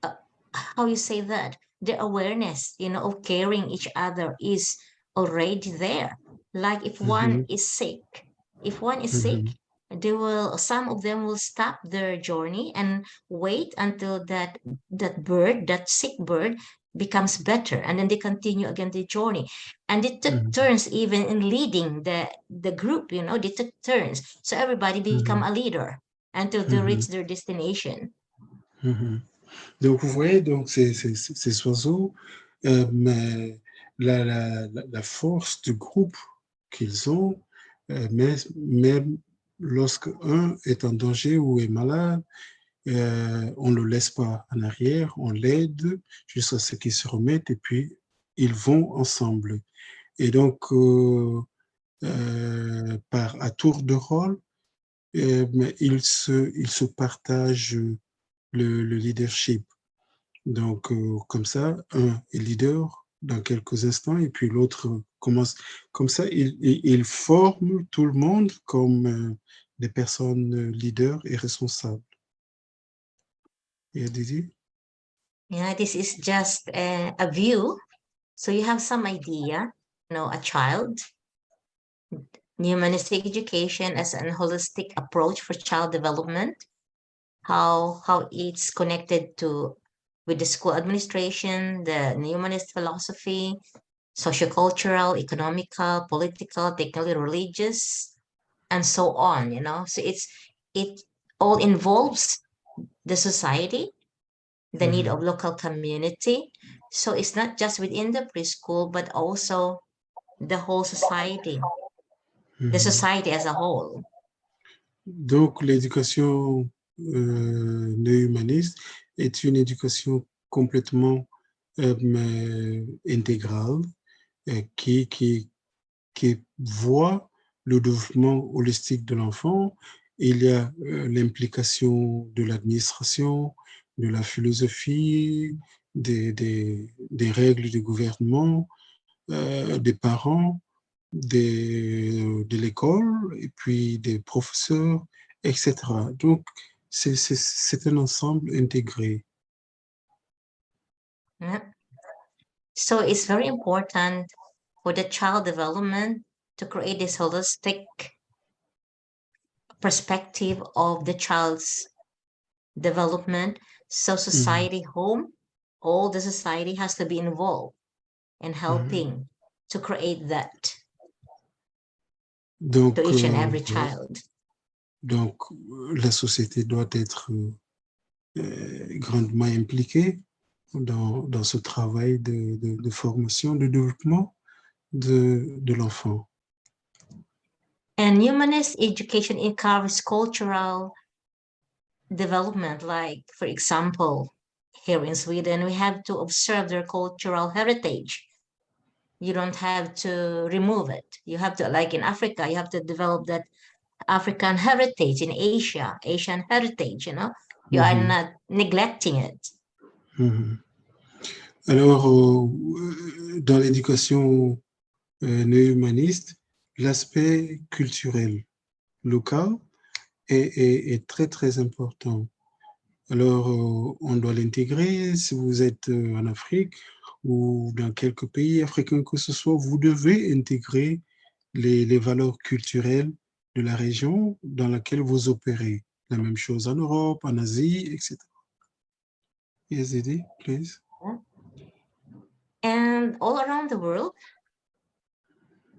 uh, how you say that, the awareness, you know, of caring each other is already there. Like if one Mhm, is sick, if one is sick, mhm, they will, some of them will stop their journey and wait until that sick bird becomes better, and then they continue again the journey, and they took mhm, turns even in leading the group, you know, they took turns, so everybody become mhm, a leader until they mhm, reach their destination. mhm. Donc, vous voyez, donc, ces oiseaux, mais la force du groupe qu'ils ont, même lorsque un est en danger ou est malade, on ne le laisse pas en arrière, on l'aide jusqu'à ce qu'ils se remettent et puis ils vont ensemble. Et donc, à tour de rôle, mais ils se partagent le leadership. Donc, comme ça, un est leader dans quelques instants et puis l'autre commence. Comme ça, il forme tout le monde comme des personnes leaders et responsables. Yeah, Didi? Yeah, this is just a view. So you have some idea, a child, humanistic education as an holistic approach for child development, how it's connected to with the school administration, the humanist philosophy, sociocultural, economical, political, technically religious, and so on, So it all involves the society, the need of local community. So it's not just within the preschool, but also the whole society, the society as a whole. Donc, l'éducation néo-humaniste est une éducation complètement intégrale qui voit le développement holistique de l'enfant. Il y a l'implication de l'administration, de la philosophie, des règles du gouvernement, des parents, de l'école, et puis des professeurs, etc. Donc, c'est un ensemble intégré. Yeah. So it's very important for the child development to create this holistic perspective of the child's development. So society, home, all the society has to be involved in helping to create that Donc, to each and every child. Donc, la société doit être grandement impliquée dans ce travail de formation, de développement de l'enfant. And humanist education encourages cultural development, like, for example, here in Sweden, we have to observe their cultural heritage. You don't have to remove it. You have to, like in Africa, you have to develop that African heritage. In Asia, Asian heritage, you are not neglecting it. Alors, dans l'éducation néo-humaniste, l'aspect culturel local est très, très important. Alors, on doit l'intégrer. Si vous êtes en Afrique ou dans quelques pays africains que ce soit, vous devez intégrer les valeurs culturelles de la région dans laquelle vous opérez. La même chose en Europe, en Asie, etc. Yes, Didi, please. And all around the world,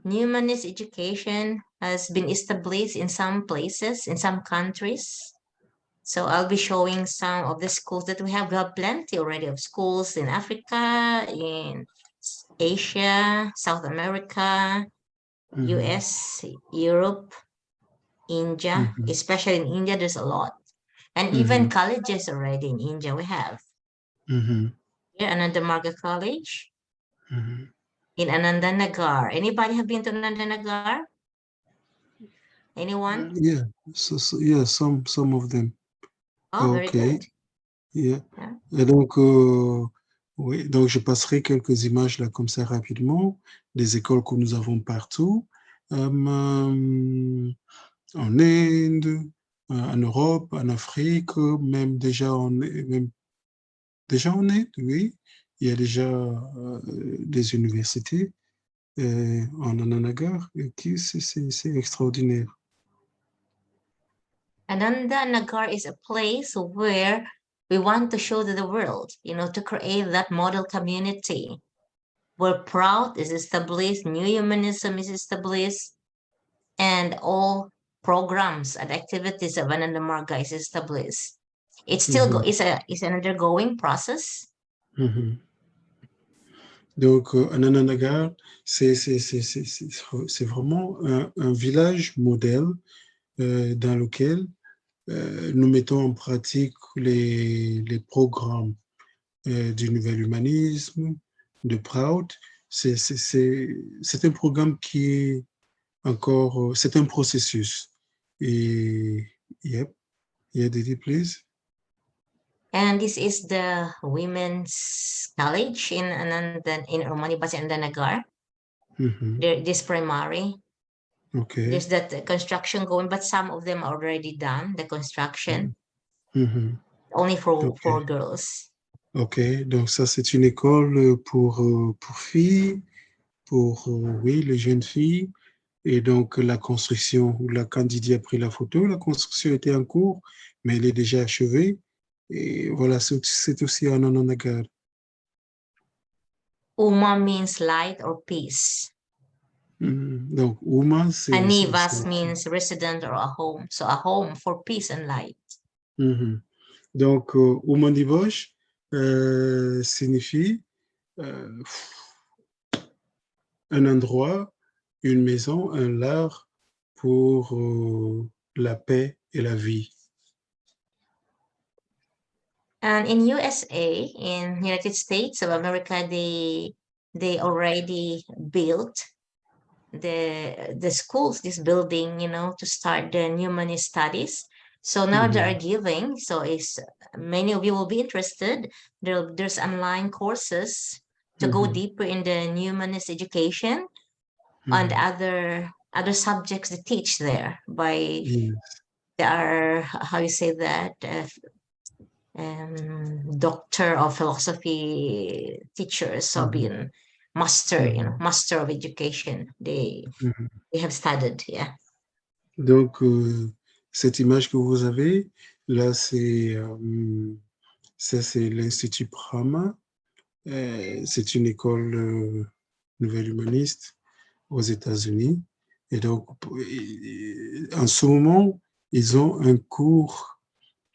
humanist education has been established in some places, in some countries. So I'll be showing some of the schools that we have. We have plenty already of schools in Africa, in Asia, South America, US, Europe, India, especially in India, there's a lot. And even colleges already in India we have. Here, Ananda Bhadra College. In Ananda Nagar. Anybody have been to Ananda Nagar? Anyone? Yeah, yeah, some of them. Oh, very good. Yeah. Et donc, oui, donc je passerai quelques images là comme ça rapidement, des écoles que nous avons partout, en Inde, en Europe, en Afrique, même déjà en Inde, oui. Il y a déjà des universités en Ananagar qui c'est extraordinaire. Ananda Nagar is a place where we want to show to the world, to create that model community where Proud is established, Neohumanism is established, and all programs and activities of Ananda Marga is established. It's still it's an undergoing process. Donc, Ananda Nagar, c'est vraiment un village modèle dans lequel nous mettons en pratique les programmes du nouvel humanisme, de Proud. C'est un programme qui est encore, c'est un processus. Et, yep, yeah, Didi, please. And this is the women's college in Romani Basi Ananda Nagar. This primary. Okay. There's that construction going, but some of them are already done, the construction, Mhm. only for Ok. girls. Ok, donc ça c'est une école pour filles, pour oui, les jeunes filles. Et donc la construction, là, quand Didi a pris la photo, la construction était en cours, mais elle est déjà achevée. Et voilà, c'est aussi en Ananagar. Uma means light or peace. Donc Uma, c'est... Anivas means resident or a home. So a home for peace and light. Donc Uma Divosh signifie un endroit, une maison, un lard pour la paix et la vie. And in USA, in United States of America, they already built the schools, this building, you know, to start the humanist studies. So now they are giving. So is many of you will be interested. There's online courses to go deeper in the humanist education and other subjects they teach there by Yes. there are how you say that doctor of philosophy teachers have been master, you know, master of education. They have studied, yeah. Donc, cette image que vous avez, là, ça, c'est l'Institut Brahma. C'est une école nouvelle humaniste aux États-Unis. Et donc, en ce moment, ils ont un cours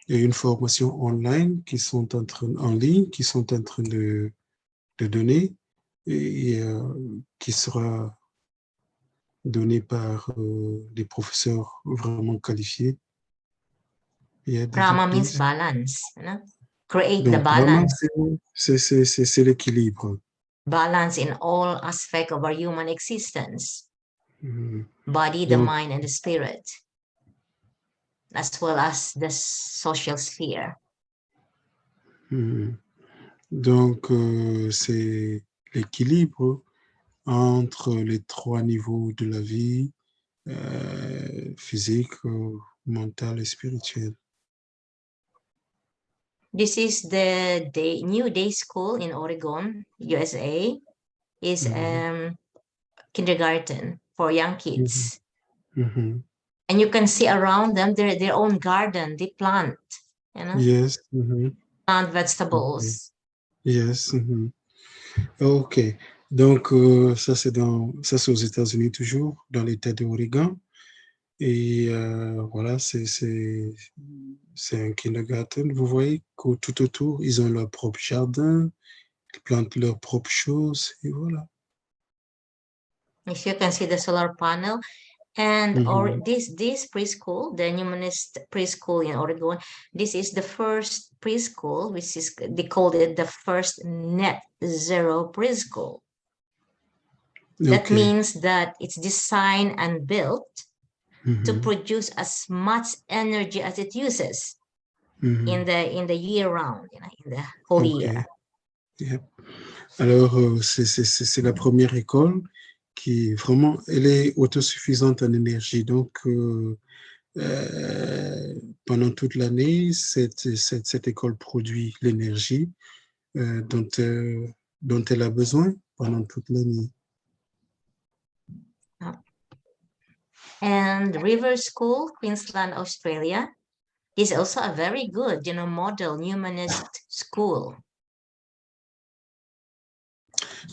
et une formation online en ligne qui sont en train de donner et qui sera donné par des professeurs vraiment qualifiés. Brahma means balance, you know? Create the Donc, vraiment, balance. c'est l'équilibre. Balance in all aspects of our human existence. Body, the Donc, mind, and the spirit, as well as the social sphere. Donc, c'est l'équilibre entre les trois niveaux de la vie, physique, mental et spirituel. This is the new day school in Oregon, USA. Is kindergarten for young kids. And you can see around them their own garden. They plant, you know, Yes. plant vegetables. Yes. OK. Donc, ça, c'est aux États-Unis toujours, dans l'État de Oregon. Et voilà, c'est un kindergarten. Vous voyez que tout autour, ils ont leur propre jardin, ils plantent leurs propres choses, et voilà. If you can see the solar panel, and or this preschool, the humanist preschool in Oregon, this is the first preschool, which is they called it the first net zero preschool. That means that it's designed and built to produce as much energy as it uses in the year round, you know, in the whole year. Yep. Alors, c'est la première école qui vraiment, elle est autosuffisante en énergie. Donc, pendant toute l'année, cette école produit l'énergie dont elle a besoin pendant toute l'année. And River School, Queensland, Australia, is also a very good, you know, model humanist school.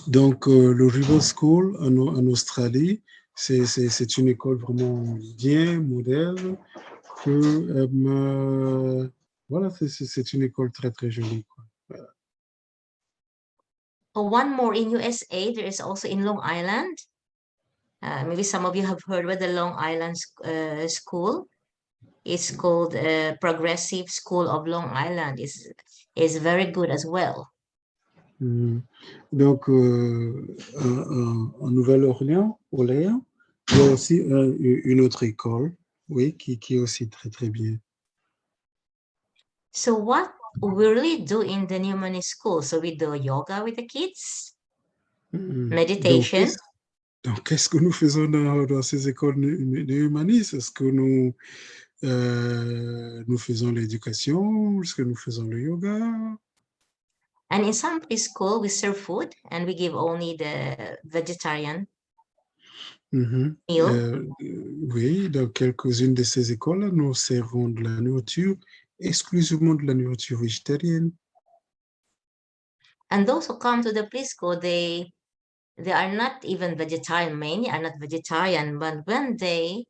Donc, le River School en Australie, c'est une école vraiment bien moderne. Voilà, c'est une école très, très jolie, quoi. Voilà. One more in USA, there is also in Long Island. Maybe some of you have heard about the Long Island School. It's called Progressive School of Long Island. Is very good as well. Donc, en Nouvelle-Orléans, il y a aussi une autre école, oui, qui est aussi très, très bien. So what we really do in the humanist school? So we do yoga with the kids, meditation. Donc, qu'est-ce que nous faisons dans ces écoles néo-humanistes? Est-ce que nous faisons l'éducation? Est-ce que nous faisons le yoga? And in some preschool, we serve food and we give only the vegetarian Mhm. meal. Oui, dans quelques-unes de ces écoles, nous servons de la nourriture, exclusivement de la nourriture végétarienne. And those who come to the preschool, they are not even vegetarian. Many are not vegetarian, but when they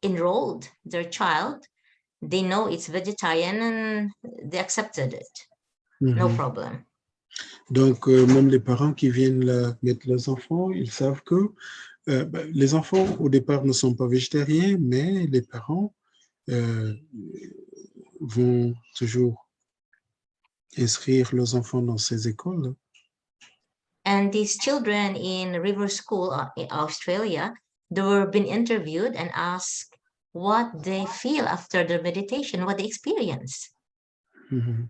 enrolled their child, they know it's vegetarian and they accepted it. No Mhm. problem. Donc, même les parents qui viennent là mettre leurs enfants, ils savent que les enfants, au départ, ne sont pas végétariens, mais les parents vont toujours inscrire leurs enfants dans ces écoles. And these children in River School in Australia, they were being interviewed and asked what they feel after the meditation, what they experience. Mhm.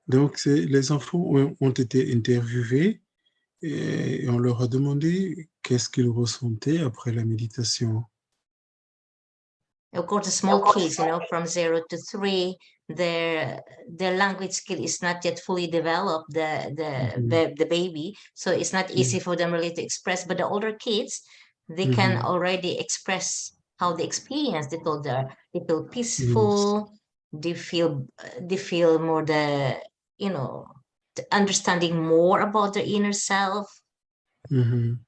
Donc, les enfants ont été interviewés et on leur a demandé qu'est-ce qu'ils ressentaient après la méditation. Of course, the small kids, from 0 to 3, their language skill is not yet fully developed, the baby, so it's not easy for them really to express. But the older kids, they can already express how they experience. They feel peaceful. They feel more understanding more about their inner self. Mhm.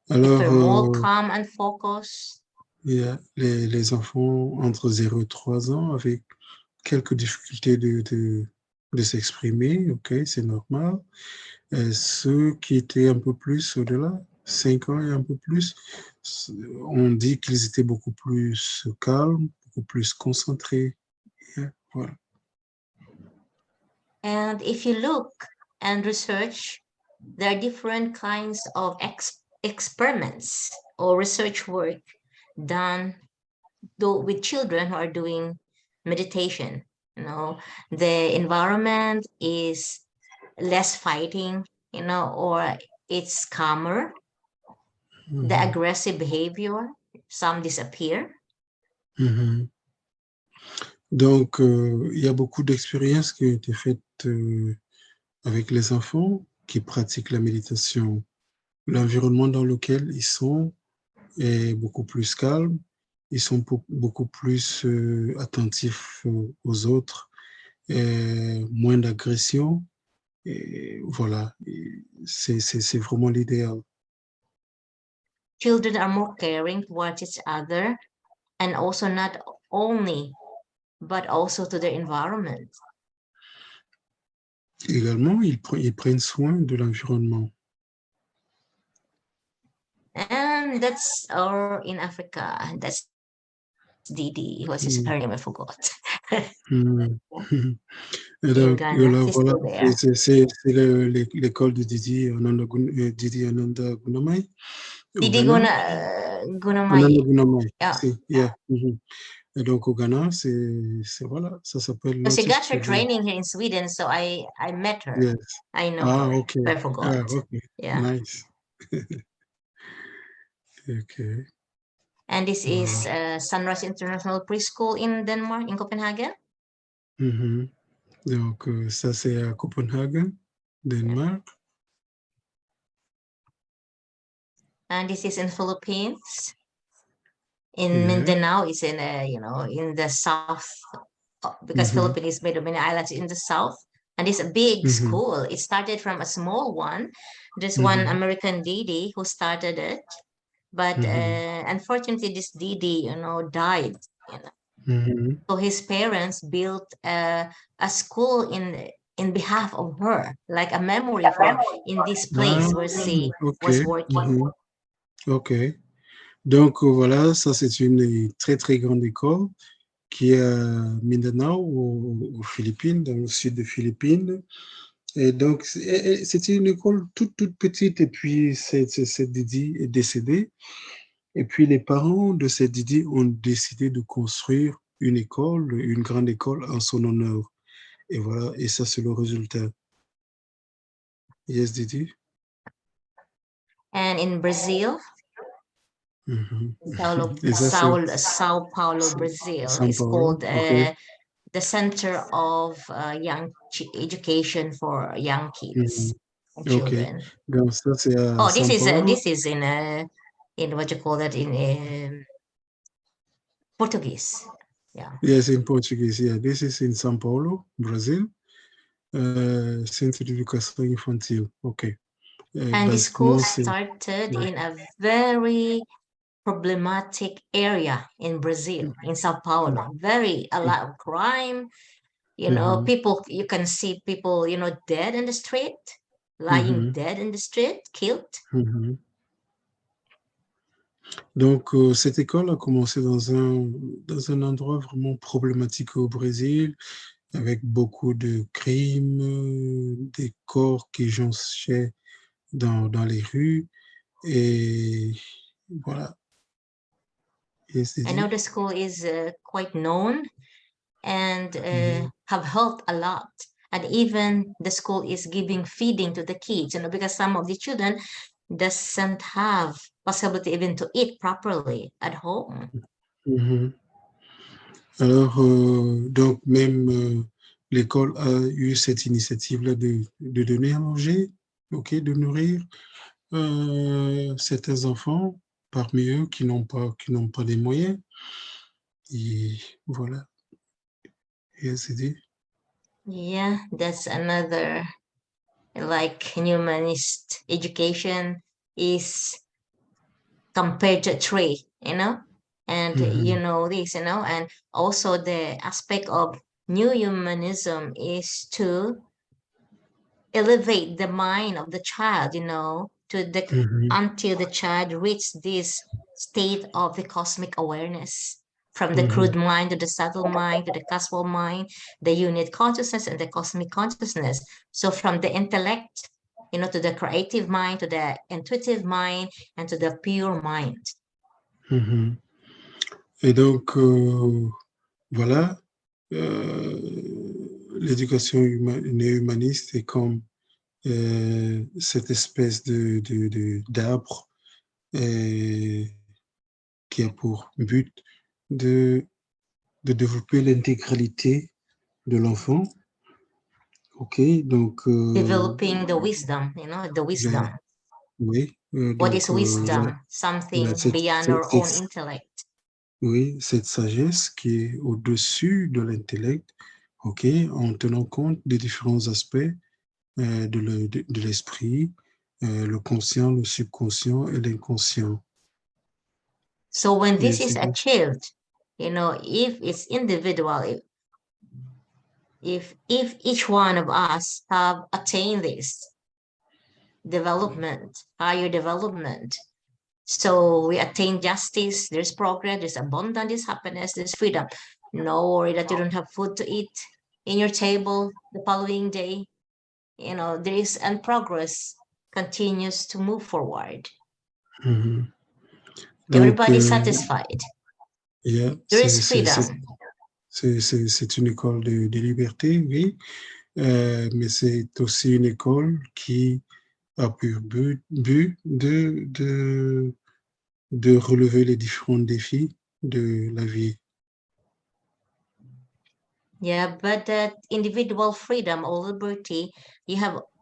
They Alors, feel more calm and focused. il y a les enfants entre 0 et 3 ans avec quelques difficultés de s'exprimer, ok, c'est normal. Ceux qui étaient un peu plus au-delà, 5 ans et un peu plus, on dit qu'ils étaient beaucoup plus calmes, beaucoup plus concentrés. Yeah, voilà. And if you look and research, there are different kinds of experiments or research work done with children who are doing meditation. The environment is less fighting, or it's calmer. The aggressive behavior, some disappear. Donc, il y a beaucoup d'expériences qui ont été faites avec les enfants qui pratiquent la méditation. L'environnement dans lequel ils sont est beaucoup plus calme, ils sont beaucoup plus attentifs aux autres, moins d'agression. Et voilà, c'est vraiment l'idéal. Children are more caring towards each other, and also not only, but also to their environment. Également, ils prennent soin de l'environnement. And that's our in Africa. That's Didi. What's her name? I forgot. Et In donc, Ghana, là, she's voilà, still there. c'est l'école de Didi Ananda Gunamai au Didi Ghana. Gunamai. Ananda Gunamai, Yeah. yeah. Et donc au Ghana, c'est voilà, ça s'appelle So she got l'Artist her Studio. training here in Sweden, so I met her. Yes. I know her, okay. but I forgot. Okay. Yeah. Nice. Okay. And this is Sunrise International Preschool in Denmark, in Copenhagen. Donc ça c'est à Copenhagen, Danemark. And this is in Philippines. In Mindanao is in in the south, because Philippines is made of many islands in the south. And it's a big school. It started from a small one. There's one American Didi who started it, but unfortunately, this Didi, died. So his parents built a school in behalf of her, like a memory of her in this place where she was working. Ok. Donc voilà, ça c'est une très très grande école qui est à Mindanao, aux Philippines, dans le sud des Philippines. Et donc, c'était une école toute petite, et puis cette Didi est décédée. Et puis, les parents de cette Didi ont décidé de construire une école, une grande école en son honneur. Et voilà, et ça, c'est le résultat. Yes, Didi? And in Brazil, Et ça, c'est Sao Paulo, Brazil, São is Paulo. called OK. the center of education for young kids and OK. children. Donc, ça, c'est à Oh, São Paulo. this is in what you call that in Portuguese. Yeah. Yes, in Portuguese. Yeah, this is in São Paulo, Brazil. Centre d'éducation infantile. OK. And the school Basiquement, c'est... started in a very problematic area in Brazil, in Sao Paulo. A lot of crime. People, you can see people, dead in the street, lying dead in the street, killed. Donc, cette école a commencé dans un endroit vraiment problématique au Brésil, avec beaucoup de crimes, des corps qui jonchaient dans les rues. Et voilà. Et c'est I know dit. the school is quite known and have helped a lot. And even the school is giving feeding to the kids, because some of the children doesn't have possibility even to eat properly at home. Alors, donc, même l'école a eu cette initiative-là de donner à manger, OK, de nourrir certains enfants, parmi eux qui n'ont pas les moyens. Et voilà. Et c'est dit. Yeah, that's another, like, humanist education is compared to a tree, and this, and also the aspect of Neohumanism is to elevate the mind of the child, until the child reach this state of the cosmic awareness, from the crude mind to the subtle mind to the cosmal mind, the unit consciousness and the cosmic consciousness. So from the intellect, to the creative mind, to the intuitive mind, and to the pure mind. Et donc, voilà, l'éducation néo-humaniste est comme cette espèce d'arbre qui a pour but de développer l'intégralité de l'enfant. OK, donc... Developing the wisdom, the wisdom. Oui. What is wisdom? Something beyond our own intellect. Oui, cette sagesse qui est au-dessus de l'intellect, OK, en tenant compte des différents aspects de l'esprit, le conscient, le subconscient et l'inconscient. So when this is achieved, if it's individual, if each one of us have attained this development, higher development, so we attain justice, there's progress, there's abundance, there's happiness, there's freedom. No worry that you don't have food to eat in your table the following day. There is, and progress continues to move forward. Everybody's satisfied. Yeah, there is freedom. C'est une école de liberté, oui, mais c'est aussi une école qui a pour but de relever les différents défis de la vie. Yeah, but that individual freedom or liberty,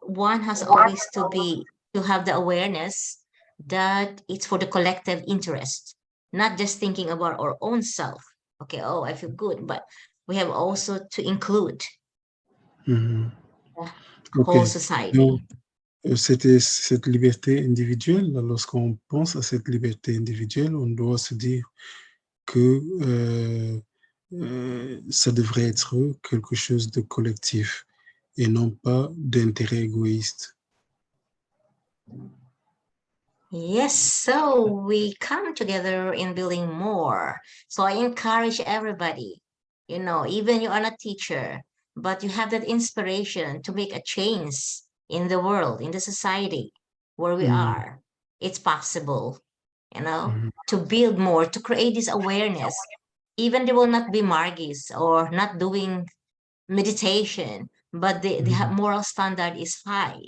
one has always to have the awareness that it's for the collective interest, not just thinking about our own self. Okay, oh, I feel good, but we have also to include the whole society. Donc, c'était cette liberté individuelle. Lorsqu'on pense à cette liberté individuelle, on doit se dire que ça devrait être quelque chose de collectif et non pas d'intérêt égoïste. Yes, so we come together in building more. So I encourage everybody, even you are not a teacher, but you have that inspiration to make a change in the world, in the society where we are. It's possible, to build more, to create this awareness. Even there will not be margis or not doing meditation, but the moral standard is high,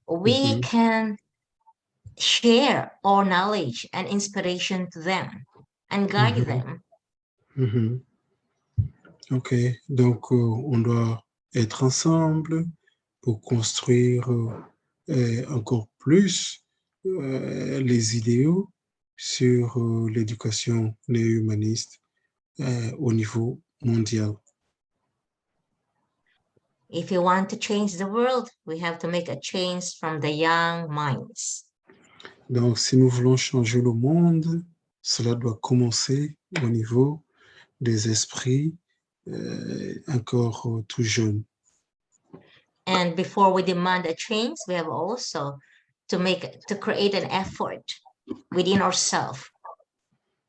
we can share our knowledge and inspiration to them and guide them. Mhm. Ok, donc on doit être ensemble pour construire encore plus les idéaux sur l'éducation néo-humaniste au niveau mondial. If we want to change the world, we have to make a change from the young minds. Donc, si nous voulons changer le monde, cela doit commencer au niveau des esprits encore tout jeunes. And before we demand a change, we have also to create an effort within ourselves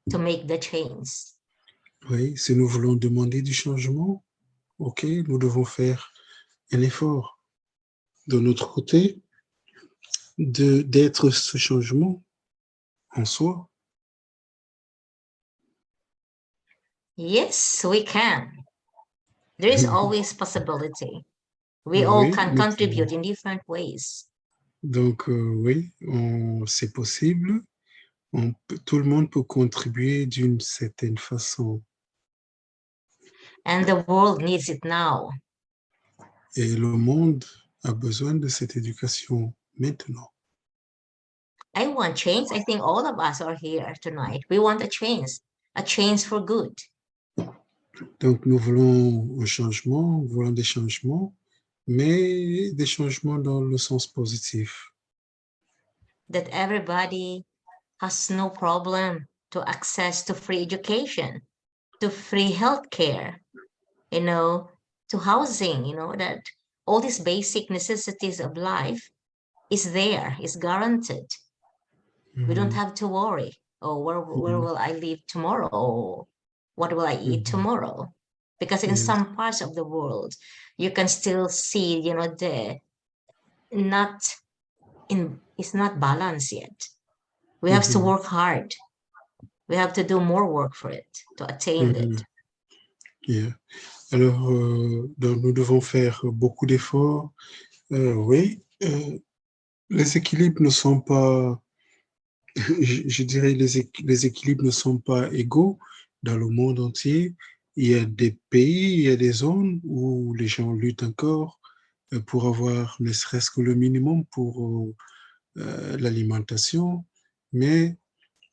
to make the change. Oui, si nous voulons demander du changement, ok, nous devons faire un effort de notre côté d'être ce changement en soi. Yes, we can. There is always possibility. We all Oui, can nous contribute pouvons. in different ways. Donc, oui, c'est possible. Tout le monde peut contribuer d'une certaine façon. And the world needs it now. Et le monde a besoin de cette éducation maintenant. I want change. I think all of us are here tonight. We want a change for good. Donc, nous voulons un changement, nous voulons des changements, mais des changements dans le sens positif. That everybody has no problem to access to free education, to free healthcare, to housing, that all these basic necessities of life is there, is guaranteed. We don't have to worry, oh, where will I live tomorrow? Or what will I eat tomorrow? Because in Yes. some parts of the world, you can still see, it's not balanced yet. We have to work hard. We have to do more work for it, to attain it. Yeah. Alors, donc nous devons faire beaucoup d'efforts. Oui, les équilibres ne sont pas, je dirais, les équilibres ne sont pas égaux dans le monde entier. Il y a des pays, il y a des zones où les gens luttent encore pour avoir ne serait-ce que le minimum pour l'alimentation, mais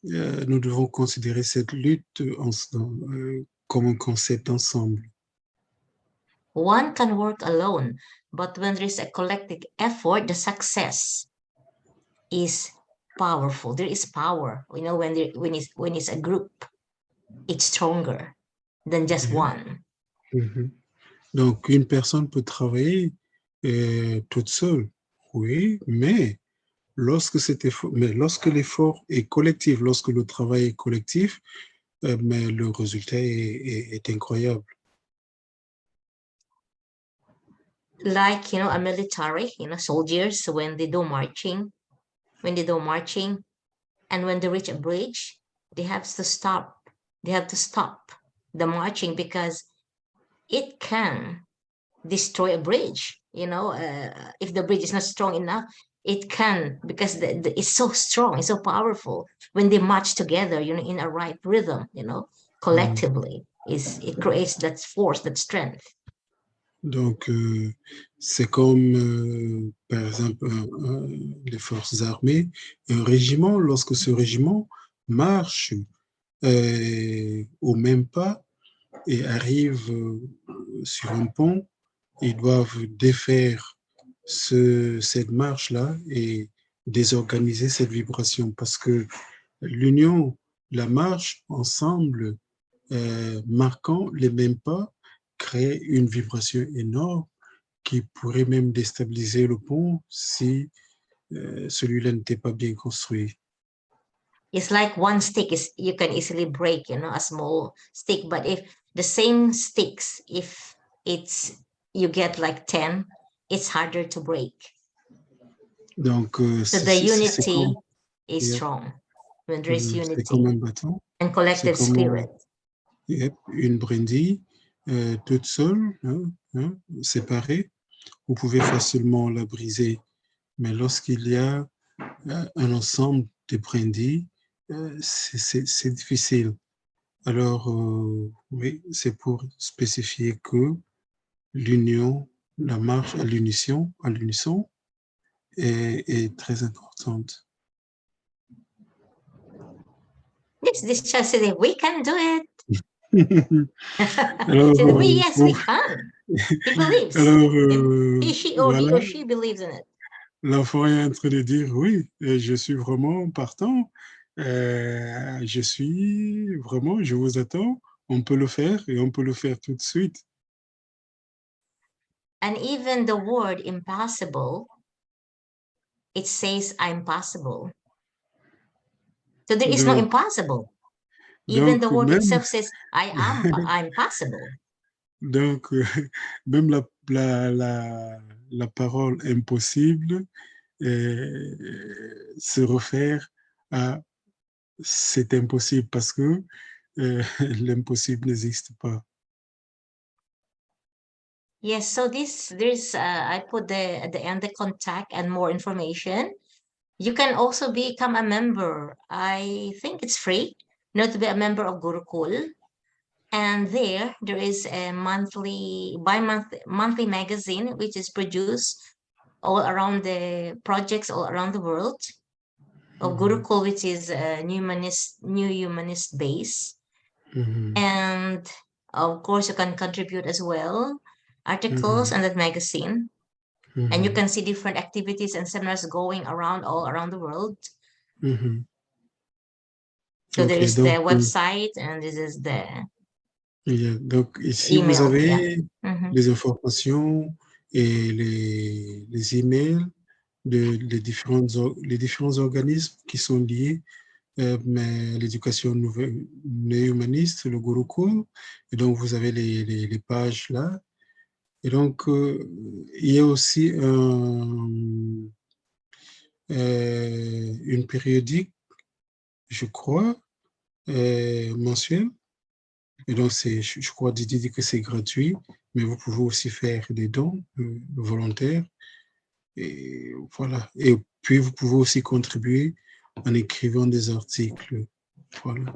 nous devons considérer cette lutte comme un concept ensemble. One can work alone, but when there is a collective effort, the success is powerful. There is power. When it's a group, it's stronger than just one. Donc, une personne peut travailler toute seule, oui, mais lorsque l'effort est collectif, lorsque le travail est collectif, mais le résultat est incroyable. Like, a military, soldiers, when they do marching, and when they reach a bridge, they have to stop. They have to stop the marching because it can destroy a bridge. If the bridge is not strong enough, it can, because it's so strong, it's so powerful. When they march together, in a right rhythm, collectively, it creates that force, that strength. Donc, c'est comme, par exemple, les forces armées, un régiment, lorsque ce régiment marche au même pas et arrive sur un pont, ils doivent défaire cette marche-là et désorganiser cette vibration parce que l'union, la marche ensemble, marquant les mêmes pas, crée une vibration énorme qui pourrait même déstabiliser le pont si celui-là n'était pas bien construit. It's like one stick you can easily break, a small stick, but if the same sticks, if you get like 10, it's harder to break. Donc, so the unity is strong when there is unity. C'est comme un bâton. And collective spirit. Une brindille toute seule, séparée, vous pouvez facilement la briser. Mais lorsqu'il y a un ensemble de brindilles, c'est difficile. Alors, oui, c'est pour spécifier que l'union, la marche à l'unisson est très importante. Yes, this child said, we can do it. Alors, Said, yes, we can. He believes. alors he, she, or voilà, he or she believes in it. l'enfant est en train de dire oui, je suis vraiment partant, je suis vraiment, je vous attends, on peut le faire et on peut le faire tout de suite. And even the word impossible, it says I'm possible. So there is no Donc, impossible. Even the word même, itself says I'm possible. donc même la parole impossible se réfère à c'est impossible parce que l'impossible n'existe pas. Yes, so there's I put at the end the contact and more information. You can also become a member. I think it's free, not to be a member of Gurukul. And there is a monthly magazine which is produced all around the projects all around the world of Gurukul, which is a new humanist base. And of course, you can contribute as well articles in that magazine, and you can see different activities and seminars going around all around the world. So there Okay, is the website, and this is the donc ici, email. vous avez Yeah. les informations et les emails les différents organismes qui sont liés mais l'éducation néo-humaniste, le Gurukul, et donc vous avez les pages là. Et donc, il y a aussi une périodique, je crois, mensuelle. Et donc, je crois, Didi dit que c'est gratuit, mais vous pouvez aussi faire des dons volontaires. Et voilà. Et puis, vous pouvez aussi contribuer en écrivant des articles. Voilà.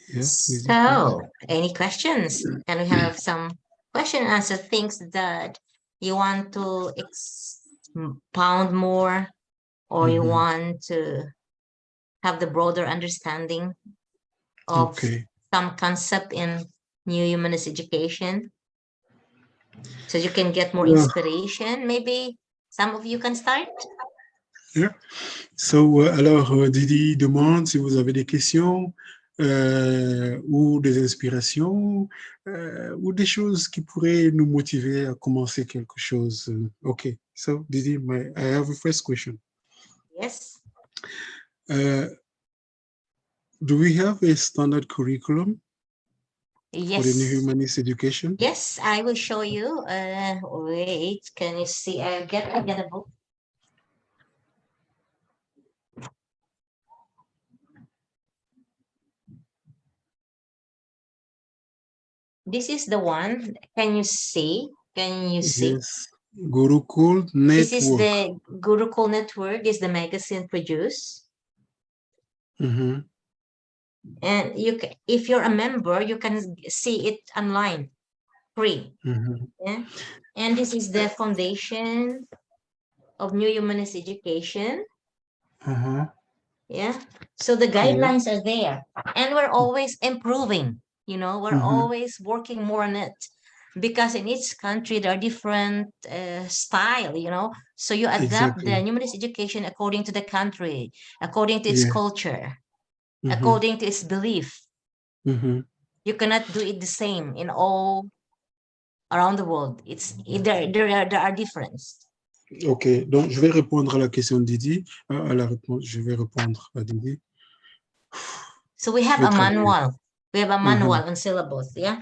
Yeah, so, any questions? Can we have some question and answer things that you want to expound more, or you want to have the broader understanding of some concept in new humanist education, so you can get more inspiration? Maybe some of you can start. Yeah. So, alors, Didi demande si vous avez des questions ou des inspirations ou des choses qui pourraient nous motiver à commencer quelque chose. Okay, so Didi, I have a first question. Yes. Do we have a standard curriculum Yes. for the new humanist education? Yes, I will show you. Wait, can you see? I get a book. This is the one. Can you see? Can you see? Yes. Gurukul Network. This is the Gurukul Network. This is the magazine produced. And you can, if you're a member, you can see it online, free. Yeah. And this is the foundation of New Humanist Education. Yeah. So the guidelines are there, and we're always improving. You know, we're always working more on it, because in each country there are different style. You know, so you adapt the humanist education according to the country, according to its culture, according to its belief. You cannot do it the same in all around the world. It's there are differences. Ok, donc je vais répondre à la question de Didi, à la réponse, je vais répondre à Didi. So we have a manual. We have a manual on syllabus, yeah.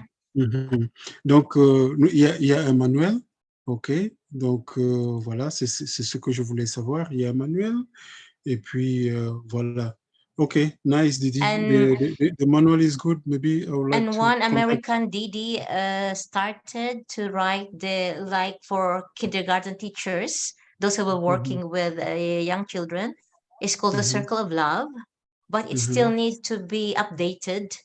Donc il y a un manuel, ok. Donc voilà, c'est ce que je voulais savoir. Il y a un manuel, et puis voilà. Okay, nice, Didi. The manual is good. Maybe I would like and to one American Didi started to write for kindergarten teachers, those who were working with young children. It's called the Circle of Love, but it still needs to be updated,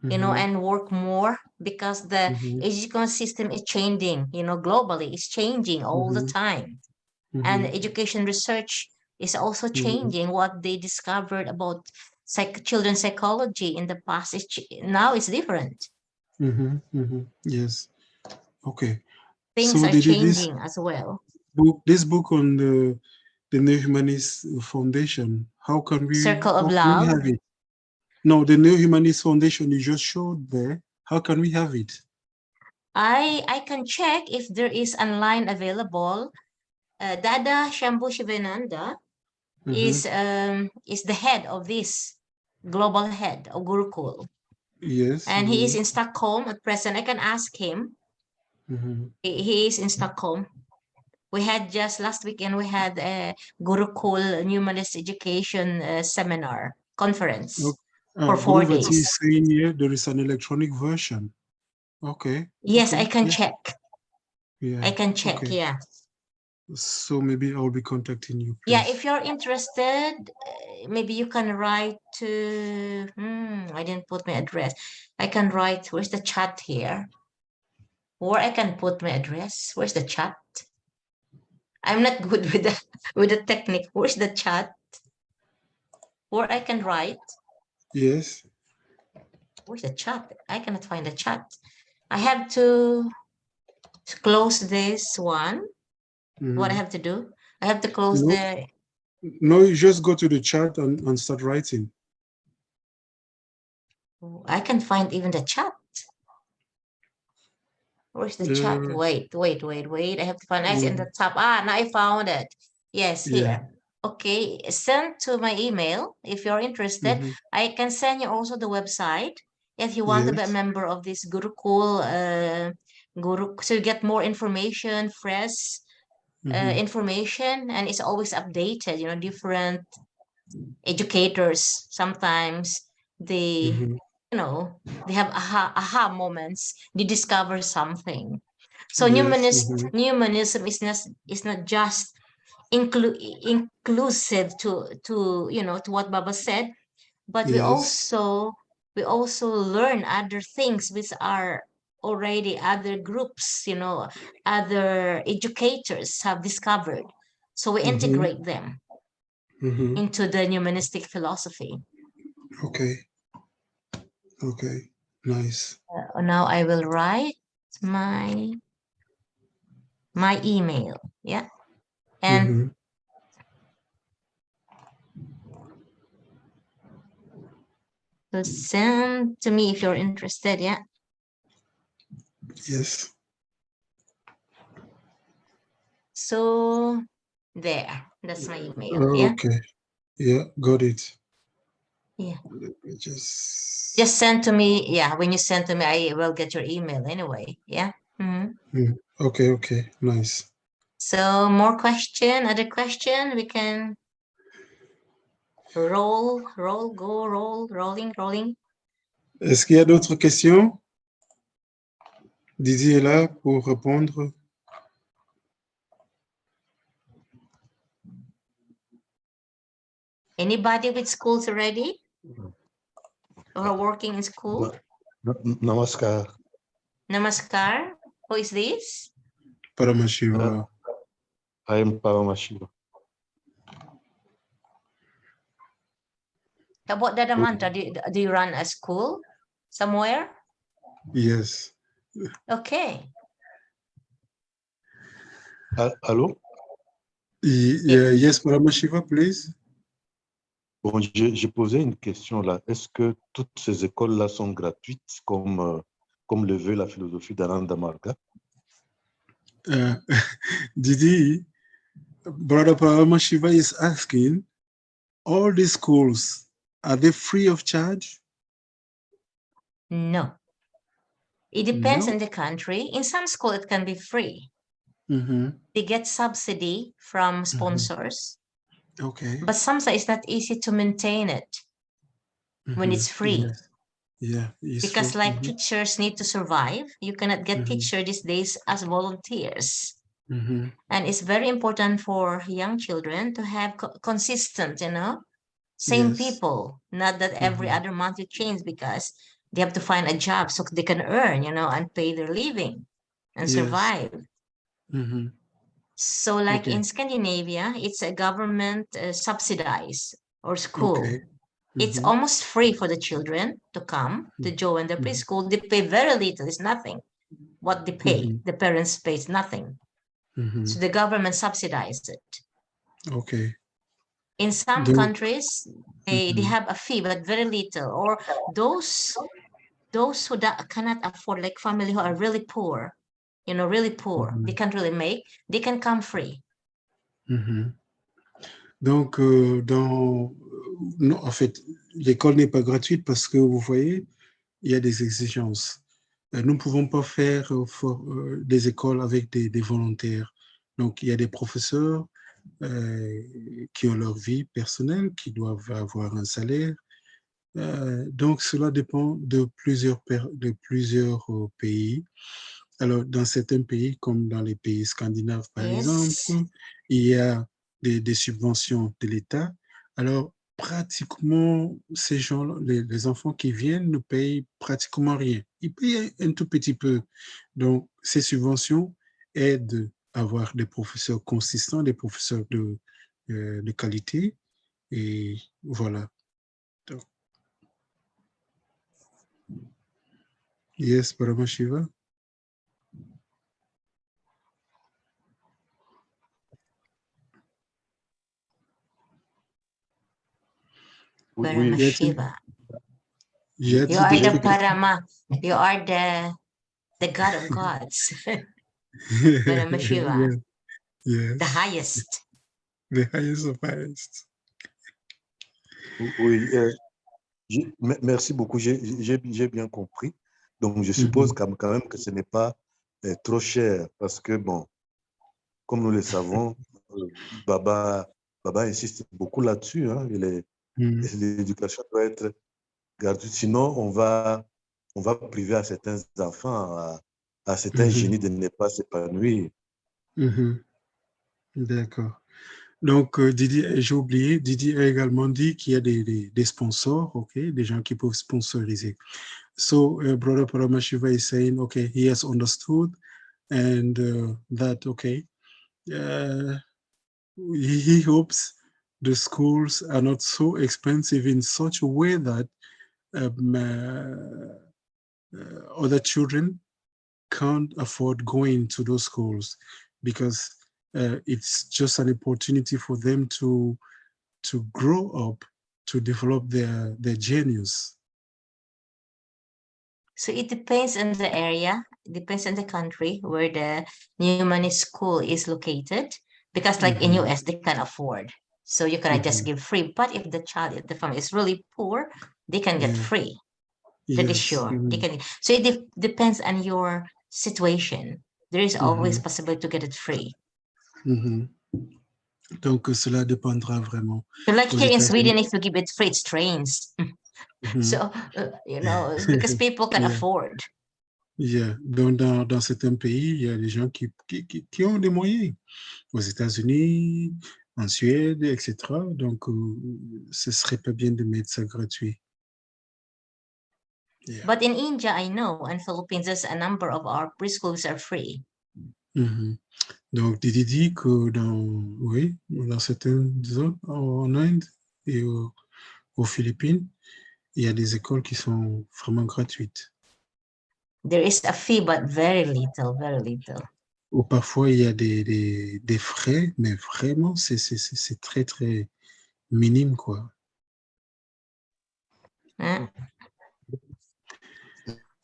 you know, and work more because the education system is changing, you know, globally. It's changing all the time. And education research is also changing. What they discovered about children's psychology in the past is now it's different. Yes. Okay. Things So are this changing as well. book on the Neo-Humanist Foundation, how can Circle of we Love. have it? No, the Neo-Humanist Foundation you just showed there. How can we have it? I can check if there is online available. Dada Shambhu Shivananda is the head of this global head of Gurukul, Yes. and he is in Stockholm at present. I can ask him. He is in Stockholm. We had just last weekend we had a Gurukul Humanist Education seminar conference for 4 What days. he's saying here, there is an electronic version. Okay. Yes, okay. I can yeah. check. Yeah. I can check. Okay. Yeah. So maybe I'll be contacting you. Please. Yeah, if you're interested, maybe you can write to. I didn't put my address. I can write. Where's the chat here? Where I can put my address? Where's the chat? I'm not good with the technique. Where's the chat? Where I can write? Yes. Where's the chat? I cannot find the chat. I have to close this one. What I have to do? I have to close the. No, you just go to the chat and start writing. I can find even the chat. Where's the chat? Wait. I have to find it in the top. Now I found it. Yes, here. Yeah. Okay, send to my email if you're interested. I can send you also the website if you want to be a member of this Gurukul so you get more information, fresh information, and it's always updated. You know, different educators sometimes they you know they have aha moments, they discover something. So humanism is not just inclusive to you know to what Baba said, but we also learn other things which are already other groups, you know, other educators have discovered, so we integrate them into the humanistic philosophy. Okay. Nice. Now I will write my email. Yeah. And so send to me if you're interested. Yeah. Yes. So there, that's my email. Yeah. Okay. Yeah, got it. Yeah. Just send to me. Yeah, when you send to me, I will get your email anyway. Yeah. Okay. Nice. So more other question, we can rolling. Est-ce qu'il y a d'autres questions? Didi est là pour répondre. Anybody with schools already? Or working in school? Namaskar. Namaskar. Who is this? Paramashiva. I am Paramashiva. How about Dada Mantra? Do you run a school somewhere? Yes. Okay. Allô? Yes, Paramashiva, please. Bon, j'ai posé une question là. Est-ce que toutes ces écoles-là sont gratuites comme le veut la philosophie d'Ananda Bhadra? Didi, Brother Paramashiva is asking, all these schools, are they free of charge? No. It depends on the country. In some school, it can be free. They get subsidy from sponsors. Okay. But sometimes it's not easy to maintain it when it's free. Yeah. Because true. like teachers need to survive. You cannot get teachers these days as volunteers. And it's very important for young children to have consistent, same Yes. people, not that every other month you change because they have to find a job so they can earn, and pay their living and Yes. survive. So like Okay. in Scandinavia, it's a government subsidized or school. Okay. It's almost free for the children to come to join the preschool. They pay very little, it's nothing. What they pay, the parents pay nothing. So the government subsidizes it. Okay. In some Donc, countries, they have a fee, but very little. Or those who cannot afford, like family who are really poor, really poor, they can't really make, they can come free. Donc, non, en fait, l'école n'est pas gratuite parce que vous voyez, il y a des exigences. Nous ne pouvons pas faire des écoles avec des volontaires. Donc, il y a des professeurs qui ont leur vie personnelle, qui doivent avoir un salaire. Donc, cela dépend de plusieurs pays. Alors, dans certains pays, comme dans les pays scandinaves, par exemple, il y a des subventions de l'État. Alors, pratiquement, ces gens, les enfants qui viennent ne payent pratiquement rien. Ils payent un tout petit peu. Donc, ces subventions aident à avoir des professeurs consistants, des professeurs de qualité. Et voilà. Donc, yes, Paramashiva. Parama Shiva. You are the Parama. You are the God of gods. Parama Shiva. Yes. The highest. The highest of highest. Oui, merci beaucoup. J'ai bien compris. Donc, je suppose quand même que ce n'est pas trop cher parce que, bon, comme nous le savons, Baba insiste beaucoup là-dessus. Hein, l'éducation doit être gratuite. Sinon, on va priver à certains enfants, à certains génies de ne pas s'épanouir. D'accord. Donc, Didi, j'ai oublié, Didi a également dit qu'il y a des sponsors, okay, des gens qui peuvent sponsoriser. So, Brother Paramashiva is saying, okay, he has understood and that, okay, he hopes the schools are not so expensive in such a way that other children can't afford going to those schools because it's just an opportunity for them to grow up, to develop their genius. So it depends on the area, it depends on the country where the Neohumanist school is located. Because like in US, they can afford. So you cannot just give free. But if the child, the family is really poor, they can get free. Pretty sure. They can. So it depends on your situation. There is always possibility to get it free. Donc cela dépendra vraiment. So like here in Sweden, if you give it free, it's trains. So, it's because people can afford. Yeah. Donc dans certains pays, il y a des gens qui ont des moyens. Aux États-Unis, en Suède, etc. Donc, ce serait pas bien de mettre ça gratuit. Yeah. But in India, I know, and Philippines, there's a number of our preschools are free. Donc, Didi dit que dans certaines zones, en Inde et aux Philippines, il y a des écoles qui sont vraiment gratuites. There is a fee, but very little, very little. Ou parfois, il y a des frais, mais vraiment, c'est très, très minime, quoi.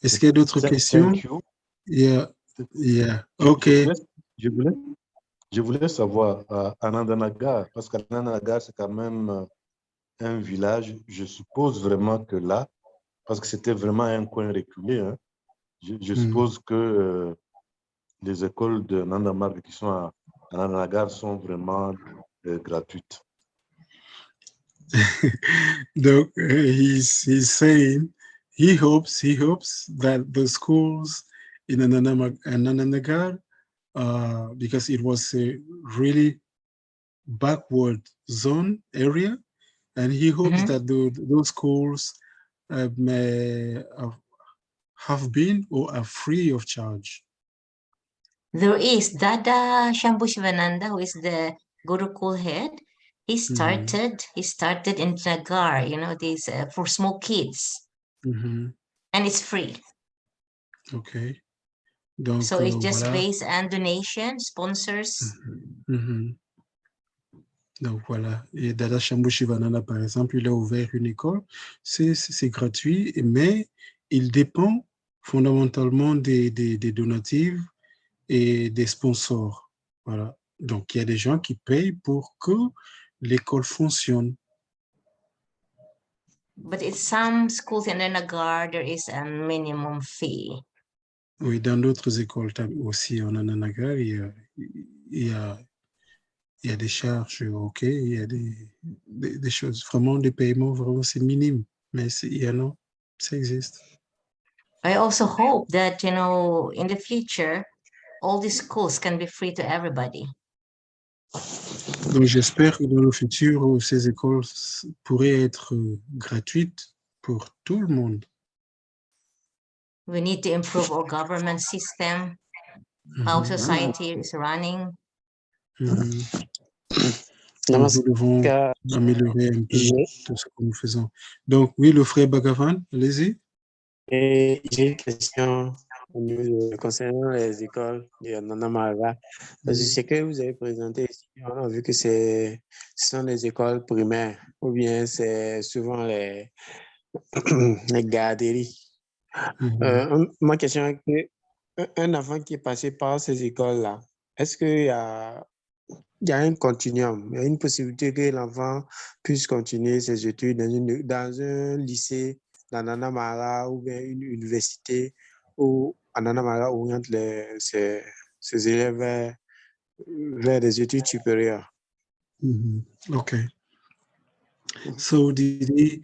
Est-ce qu'il y a d'autres questions? Yeah. OK. Je voulais savoir, Anandanagar, parce qu'Anandanagar, c'est quand même un village, je suppose vraiment que là, parce que c'était vraiment un coin reculé, hein, je suppose que les écoles de Nandamarg qui sont à Anandanagar sont vraiment gratuites. Donc, he's saying he hopes that the schools in Anandanagar because it was a really backward zone area, and he hopes that those schools may have been or are free of charge. There is Dada Shambhu Shivananda, who is the Gurukul head. He started in Nagar, you know, these for small kids, and it's free. Okay. Donc, So it's just voilà. based on donation, sponsors. Donc voilà, et Dada Shambhu Shivananda, par exemple, il a ouvert une école, c'est gratuit, mais il dépend fondamentalement des donatives et des sponsors. Voilà. Donc il y a des gens qui payent pour que l'école fonctionne. But in some schools in Nagar, there is a minimum fee. Oui, dans d'autres écoles aussi en Ananaga, il y a des charges, ok, il y a des choses, vraiment des paiements, vraiment c'est minime, mais il y en a, ça existe. I also hope that, you know, in the future, all these schools can be free to everybody. Donc j'espère que dans le futur, ces écoles pourraient être gratuites pour tout le monde. We need to improve our government system, how society is running. Donc nous devons améliorer un peu tout ce que nous faisons. Donc oui, le frère Bhagavan, allez-y. Et j'ai une question concernant les écoles de Nana Marga. Parce que ce que vous avez présenté ici, on a vu que ce sont des écoles primaires ou bien c'est souvent les garderies. Ma question est que un enfant qui est passé par ces écoles-là, est-ce qu'il y a un continuum, il y a une possibilité que l'enfant puisse continuer ses études dans un lycée dans Nana Mara ou bien une université où Nana Mara oriente ses élèves vers des études supérieures. Okay. So Didi,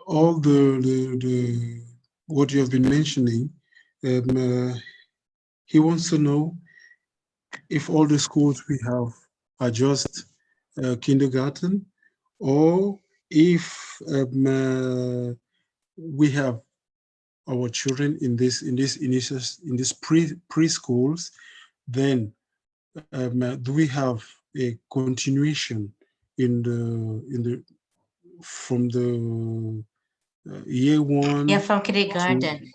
all the what you have been mentioning, he wants to know if all the schools we have are just kindergarten, or if we have our children in this preschools, then do we have a continuation in the from the year one? Yeah, from kindergarten.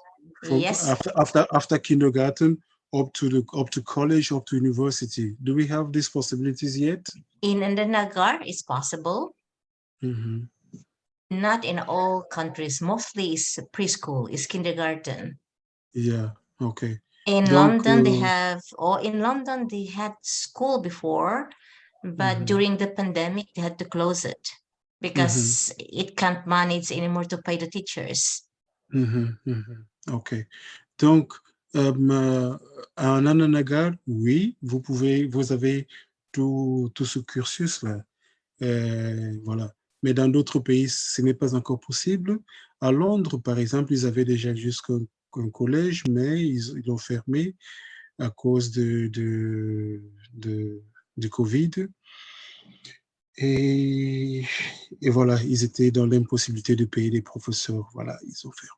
Yes. After kindergarten up to college, up to university. Do we have these possibilities yet? In Nagar, it's possible. Not in all countries. Mostly it's preschool, it's kindergarten. Yeah. Okay. In London, they have, or in London, they had school before, but during the pandemic, they had to close it because it can't manage anymore to pay the teachers. Okay. Donc, à Ananagar, oui, vous avez tout ce cursus-là. Voilà. Mais dans d'autres pays, ce n'est pas encore possible. À Londres, par exemple, ils avaient déjà jusqu'un collège, mais ils l'ont fermé à cause du Covid. Et voilà, ils étaient dans l'impossibilité de payer des professeurs. Voilà, ils ont fermé.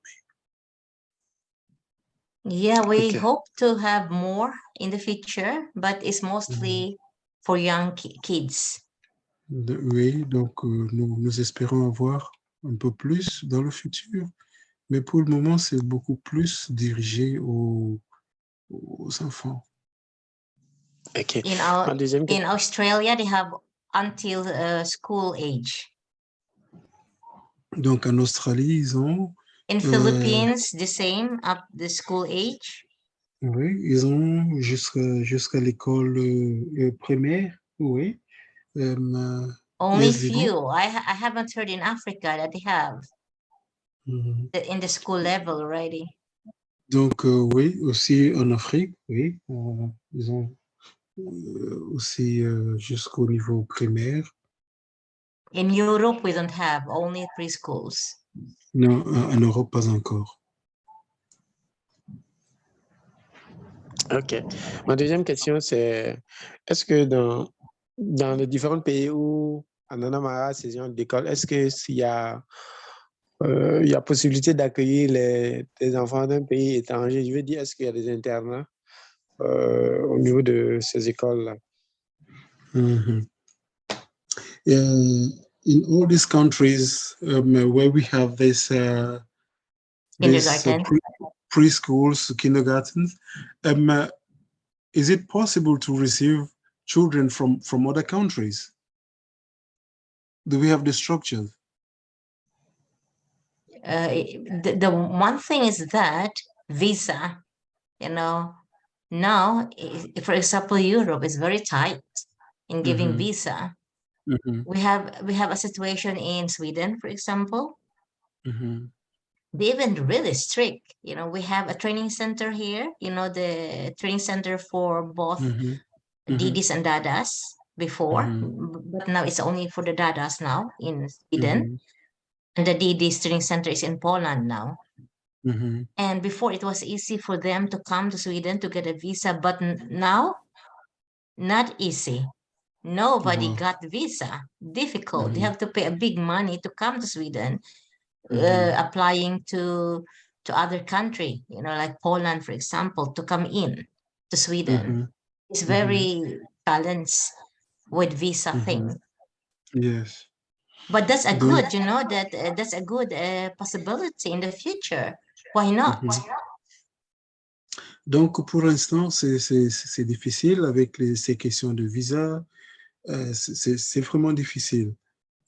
Yeah, we hope to have more in the future, but it's mostly for young kids. Oui, donc nous espérons avoir un peu plus dans le futur, mais pour le moment, c'est beaucoup plus dirigé aux enfants. Okay. In Australia, they have until school age. Donc en Australie, ils ont... In Philippines, the same, up the school age. Oui, ils ont jusqu'à l'école primaire, oui. Only few. I haven't heard in Africa that they have in the school level already. Donc oui, aussi en Afrique, oui, ils ont aussi jusqu'au niveau primaire. In Europe, we don't have, only preschools. Non, en Europe, pas encore. OK. Ma deuxième question, c'est est-ce que dans les différents pays où Ananda Mara ces gens d'école, est-ce qu'il y a il y a possibilité d'accueillir des enfants d'un pays étranger? Je veux dire, est-ce qu'il y a des internats au niveau de ces écoles-là? In all these countries where we have this Kindergarten. preschools, kindergartens, is it possible to receive children from other countries? Do we have the structures? The one thing is that visa, now, for example, Europe is very tight in giving visa. We have a situation in Sweden, for example. They even really strict. We have a training center here. The training center for both Didis and Dadas before, but now it's only for the Dadas now in Sweden, and the Didis training center is in Poland now. And before it was easy for them to come to Sweden to get a visa, but now not easy. Nobody Wow. got visa. Difficult. They have to pay a big money to come to Sweden, applying to other country, like Poland, for example, to come in to Sweden. It's very challenged with visa thing. Yes. But that's a Donc, good, that's a good possibility in the future. Why not? Donc, pour l'instant, c'est difficile avec ces questions de visa. C'est vraiment difficile.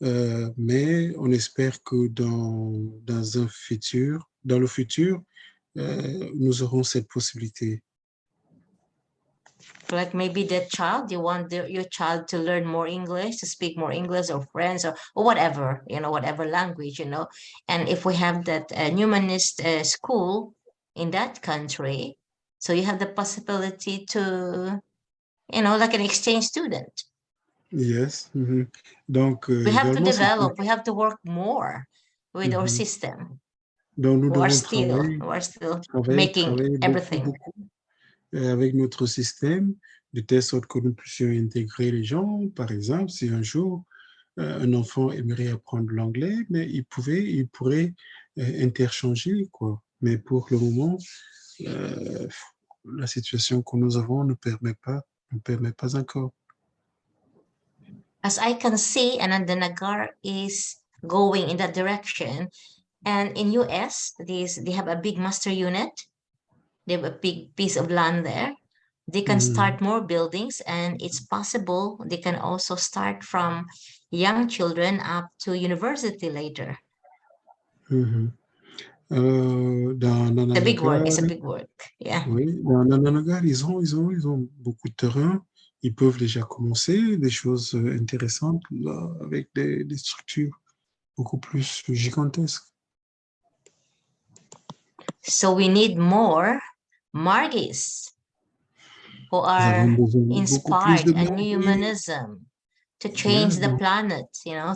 Mais on espère que dans le futur, nous aurons cette possibilité. Like maybe that child, you want your child to learn more English, to speak more English, or French, or whatever, whatever language, And if we have that humanist school in that country, so you have the possibility to, like an exchange student. Yes. Donc, We have to également, develop, we have to work more with our system. donc nous We are devons still travailler making everything. beaucoup avec notre système, de telle sorte que nous puissions intégrer les gens. Par exemple, si un jour un enfant aimerait apprendre l'anglais, mais il pourrait interchanger, quoi. Mais pour le moment, la situation que nous avons ne permet pas encore. As I can see, Ananda Nagar is going in that direction. And in US, they have a big master unit. They have a big piece of land there. They can start more buildings, and it's possible they can also start from young children up to university later. Dans It's a big work. Nananagar, It's a big work. Yeah. oui, dans Nananagar, ils ont beaucoup de terrain. Ils peuvent déjà commencer des choses intéressantes là, avec des structures beaucoup plus gigantesques. So we need more Margis who Nous avons are besoin de beaucoup plus inspired de in Margis humanism to change the donc, planet,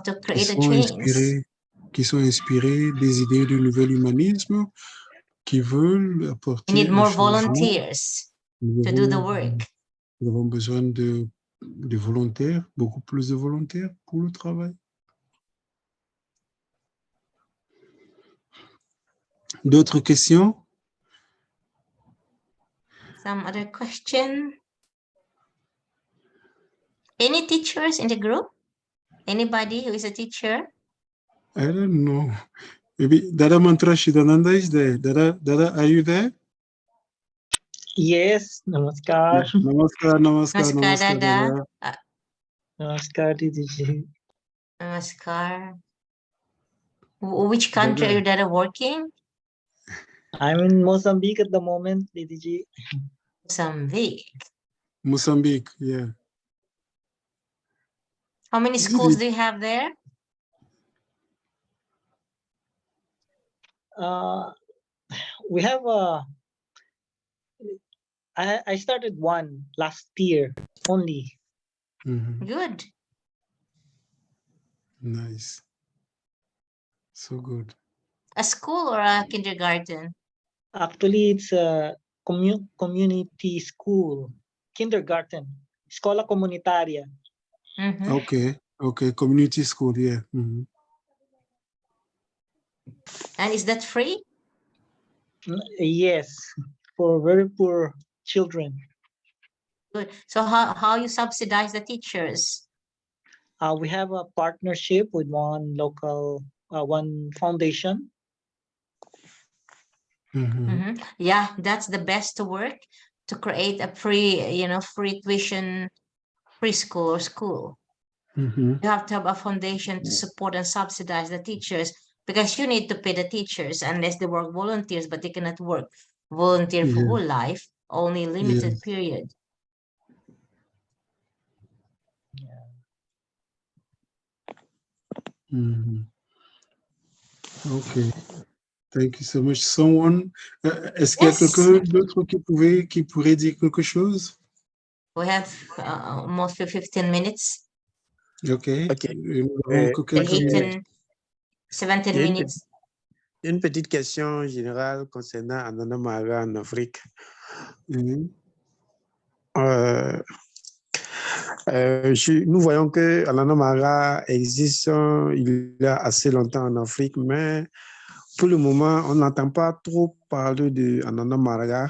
to qui create a sont change. inspirés des idées du nouvel humanisme, qui veulent We apporter need un more changement. volunteers to do the work. Nous avons besoin de volontaires, beaucoup plus de volontaires pour le travail. D'autres questions? Some other question? Any teachers in the group? Anybody who is a teacher? I don't know. Maybe Dada Mantra Shidananda is there. Dada, are you there? Yes, namaskar. Namaskar, namaskar, Namaskar, namaskar, Dada. Dada. Namaskar, Didi. Namaskar. Which country are you, Dada, working? I'm in Mozambique at the moment, Didi. Mozambique, yeah. How many schools do you have there? We have I started one last year only. Good. Nice. So good. A school or a kindergarten? Actually, it's community school, kindergarten, escola comunitaria. Okay, community school, yeah. And is that free? Yes, for very poor children. Good. So how you subsidize the teachers? We have a partnership with one local, one foundation. Yeah, that's the best to work, to create a free, free tuition preschool or school. You have to have a foundation to support and subsidize the teachers, because you need to pay the teachers unless they work volunteers, but they cannot work volunteer for whole life, only limited period. Okay. Thank you so much. Someone, est-ce qu'il y a quelqu'un d'autre qui pourrait dire quelque chose? We have almost 15 minutes. Okay. Nous avons que quelques 17 minutes. Une petite question générale concernant Ananda Bhadra en Afrique. Nous voyons que Ananda Bhadra existe il y a assez longtemps en Afrique, mais pour le moment, on n'entend pas trop parler de Ananda Bhadra.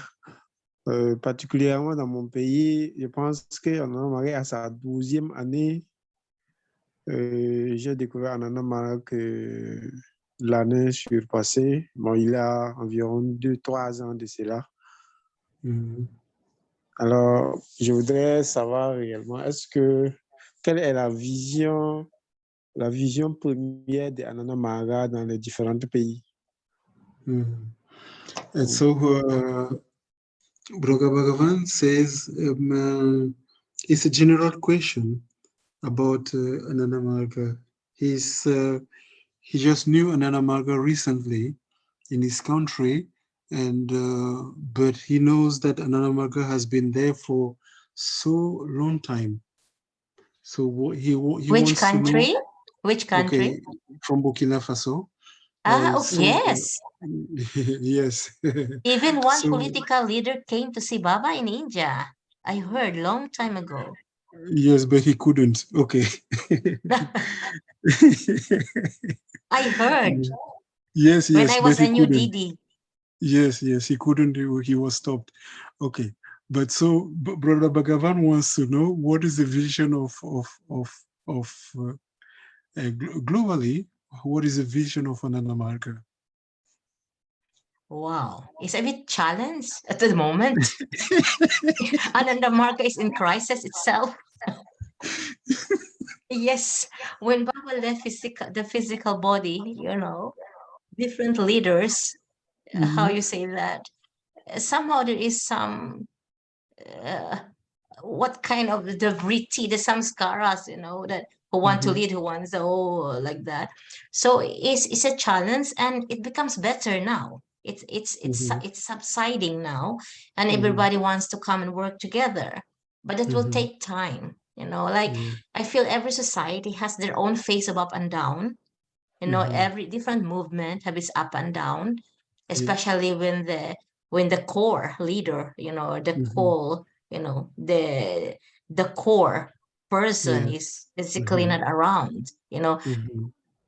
Particulièrement dans mon pays, je pense que Ananda Bhadra a sa 12e année. J'ai découvert Ananda Bhadra que l'année surpassée. Bon, il a environ 2-3 ans de cela. Alors, je voudrais savoir réellement, quelle est la vision première de Ananda Bhadra dans les différents pays? And so, Brother Bhagavan says it's a general question about Ananda Bhadra. He just knew Ananda Bhadra recently in his country, and but he knows that Ananda Bhadra has been there for so long time. So he Which wants country? to know. Which country? Okay, from Burkina Faso. Yes. Yes. Even one political leader came to see Baba in India. I heard long time ago. Yes, but he couldn't. Okay. I heard. Yes, When I was but he a new couldn't. Didi. Yes, he couldn't. He was stopped. Okay, but so Brother Bhagavan wants to know what is the vision of globally. What is the vision of Ananda Bhadra? Wow, it's a bit challenged at the moment. Ananda Bhadra is in crisis itself. Yes, when Baba left the physical body, different leaders, how you say that, somehow there is some, what kind of the vritti, the samskaras, that who want to lead, who wants, like that. So it's a challenge, and it becomes better now. It's subsiding now, and everybody wants to come and work together, but it will take time. I feel every society has their own phase of up and down. Every different movement have its up and down, especially when the core leader, the core person is physically not around,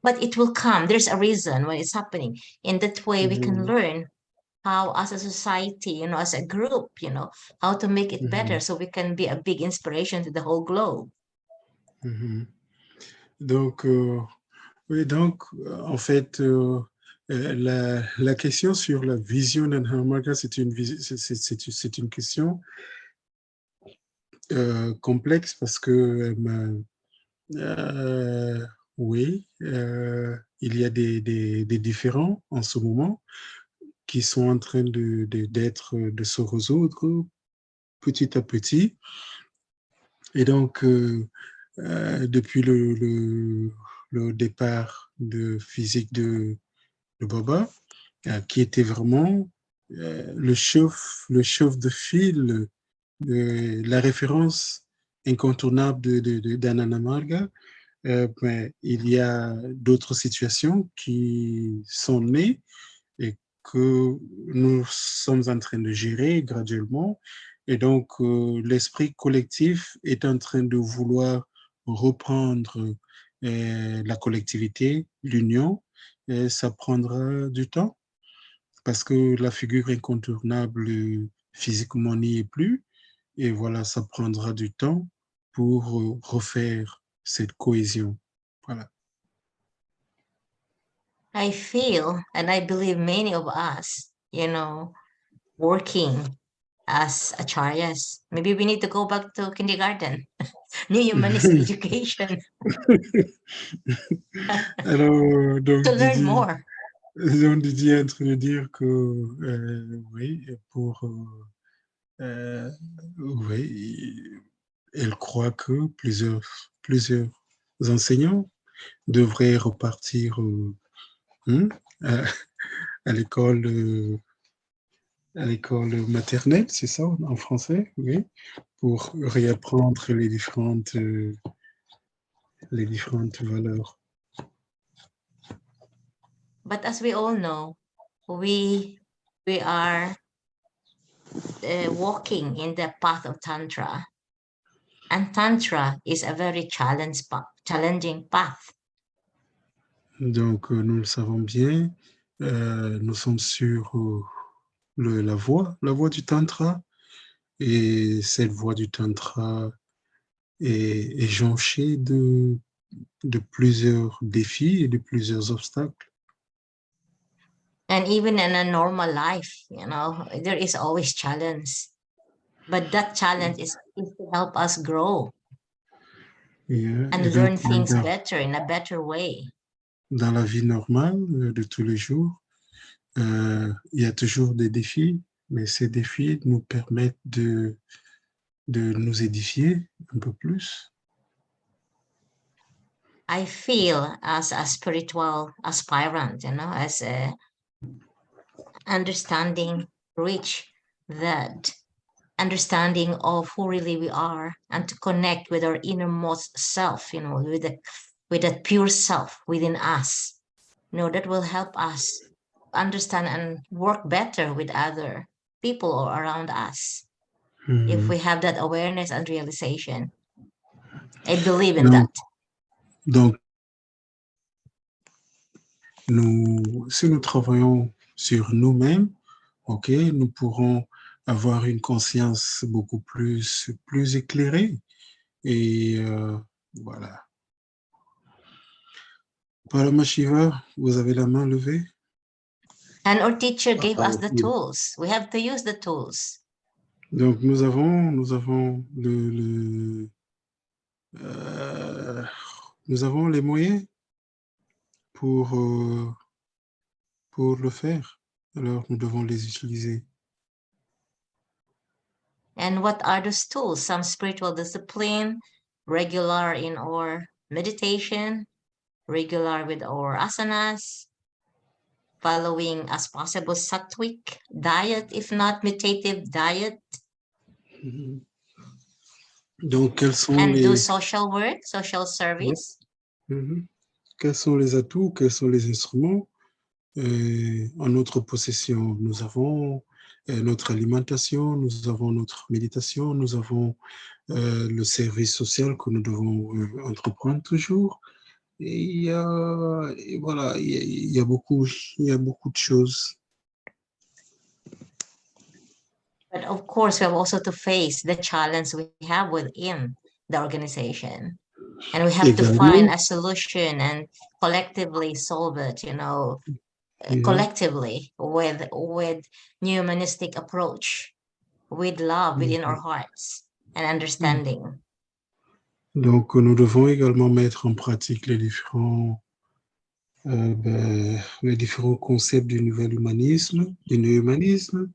but it will come. There's a reason why it's happening. In that way, we can learn how, as a society, as a group, how to make it better, so we can be a big inspiration to the whole globe. Donc, oui, donc, en fait, la question sur la vision d'Ananda Bhadra, c'est une question complexe, parce que oui, il y a des différends en ce moment qui sont en train de se résoudre petit à petit. Et donc, depuis le départ de physique de Baba, qui était vraiment le chef de file, la référence incontournable d'Ananda Bhadra, mais il y a d'autres situations qui sont nées et que nous sommes en train de gérer graduellement. Et donc, l'esprit collectif est en train de vouloir reprendre la collectivité, l'union. Et ça prendra du temps parce que la figure incontournable physiquement n'y est plus. Et voilà, ça prendra du temps pour refaire cette cohésion. Voilà. I feel, and I believe many of us, working as acharyas. Maybe we need to go back to kindergarten, Neohumanist education, Alors, to learn more. Donc Didi est en train de dire que, oui, oui, elle croit que plusieurs enseignants devraient repartir à, à l'école maternelle, c'est ça en français, oui, pour réapprendre les différentes valeurs. But as we all know, we are walking in the path of Tantra. And Tantra is a very challenging path. Donc, nous le savons bien, nous sommes sur la voie du Tantra. Et cette voie du Tantra est jonchée de plusieurs défis et de plusieurs obstacles. And even in a normal life, there is always challenge. But that challenge is to help us grow and Et learn donc, things better in a better way. Dans la vie normale de tous les jours, il y a toujours des défis, mais ces défis nous permettent de nous édifier un peu plus. I feel as a spiritual aspirant, as a understanding rich that understanding of who really we are and to connect with our innermost self, with that pure self within us, that will help us understand and work better with other people or around us. If we have that awareness and realization, I believe in that. Donc, si nous travaillons sur nous-mêmes, ok, nous pourrons avoir une conscience beaucoup plus éclairée. Et voilà. Parama Shiva, vous avez la main levée. And our teacher gave us the tools. We have to use the tools. Donc nous avons nous avons les moyens pour le faire. Alors nous devons les utiliser. And what are those tools? Some spiritual discipline, regular in our meditation, regular with our asanas, following as possible sattvic diet, if not meditative diet. Donc, quels sont and les... do social work, social service. Quels sont les atouts, quels sont les instruments en notre possession? Nous avons notre alimentation, nous avons notre méditation, nous avons le service social que nous devons entreprendre toujours. Et voilà, il y a beaucoup de choses. But of course, we have also to face the challenge we have within the organization. And we have to find a solution and collectively solve it, collectively with new-humanistic approach, with love within our hearts and understanding. Donc, nous devons également mettre en pratique les différents concepts du nouvel humanisme, du néo-humanisme.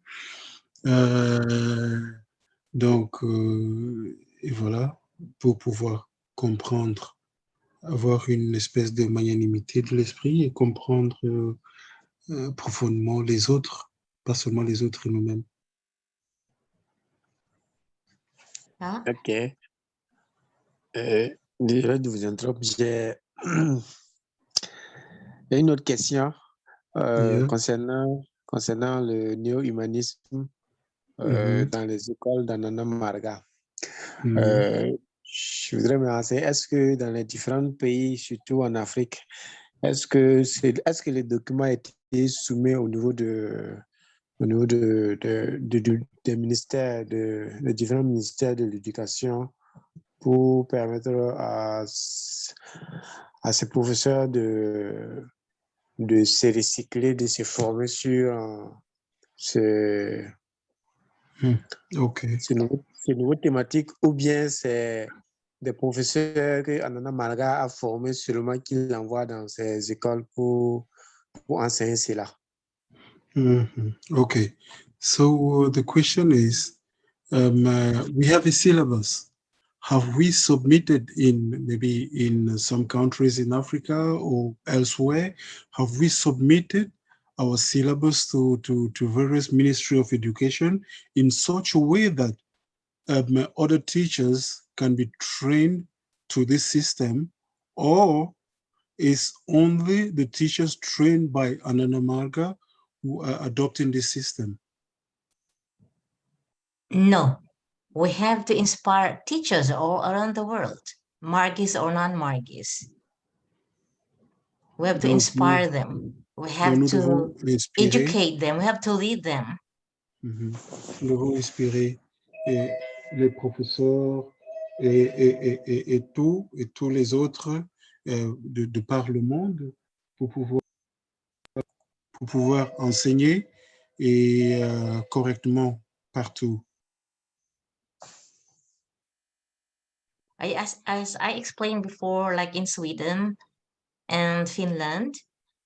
Donc, et voilà, pour pouvoir comprendre, avoir une espèce de magnanimité de l'esprit et comprendre profondément les autres, pas seulement les autres et nous-mêmes. Ah. Ok. Désolé de vous interrompre, j'ai une autre question concernant concernant le néo-humanisme dans les écoles d'Ananda Marga. Je voudrais me renseigner, est-ce que dans les différents pays, surtout en Afrique, est-ce que les documents étaient soumis au niveau des ministères, des différents ministères de l'éducation pour permettre à ces professeurs de se recycler, de se former sur ces nouvelles thématiques, ou bien c'est des professeurs que Ananda Marga a formés seulement qu'il envoie dans ces écoles pour enseigner cela. Okay, so the question is, we have a syllabus. Have we submitted maybe in some countries in Africa or elsewhere, have we submitted our syllabus to various Ministry of Education in such a way that other teachers can be trained to this system, or is only the teachers trained by Ananda Marga who are adopting this system? No, we have to inspire teachers all around the world, Margis or non-Margis. We have to inspire them. We have to educate them. We have to lead them. Nous devons inspirer les professeurs et tous les autres de par le monde pour pouvoir enseigner et correctement partout. As I explained before, like in Sweden and Finland,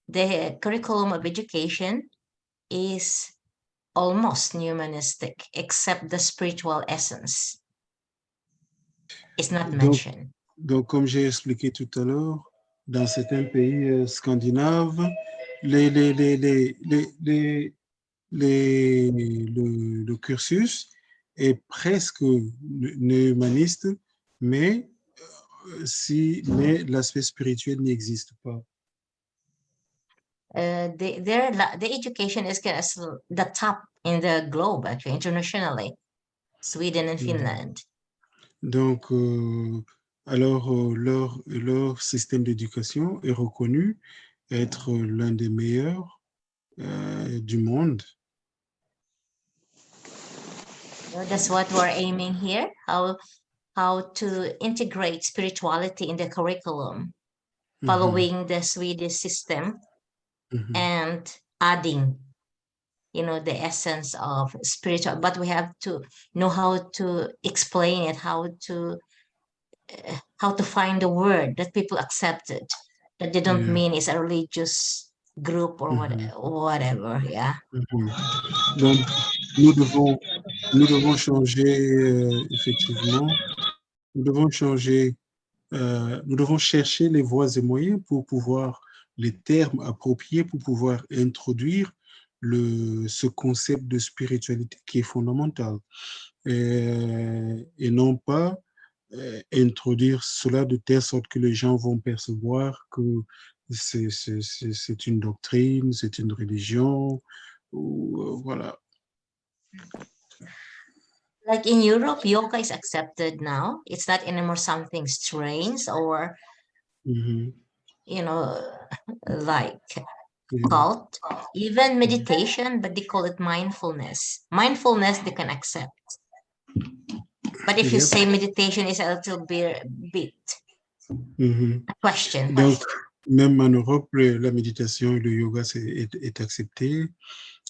the curriculum of education is almost humanistic, except the spiritual essence is not mentioned. Donc, comme j'ai expliqué tout à l'heure, dans certains pays scandinaves, le cursus est presque néo-humaniste, mais l'aspect spirituel n'existe pas. The education is the top in the globe, actually, internationally, Sweden and Finland. Donc, alors, leur système d'éducation est reconnu être l'un des meilleurs du monde. That's what we're aiming here, how to integrate spirituality in the curriculum, following the Swedish system and adding, the essence of spiritual, but we have to know how to explain it, how to find a word that people accept it, that they don't mean it's a religious group or whatever, yeah. Donc, nous devons changer, effectivement, nous devons chercher les voies et moyens pour pouvoir, les termes appropriés pour pouvoir introduire ce concept de spiritualité qui est fondamental. Et non pas introduire cela de telle sorte que les gens vont percevoir que c'est une doctrine, c'est une religion, ou, voilà. Like in Europe, yoga is accepted now. It's not anymore something strange or, like cult. Even meditation, but they call it mindfulness. Mindfulness they can accept. But if you say meditation is a little bit a question. Donc, même en Europe, la méditation et le yoga est accepté.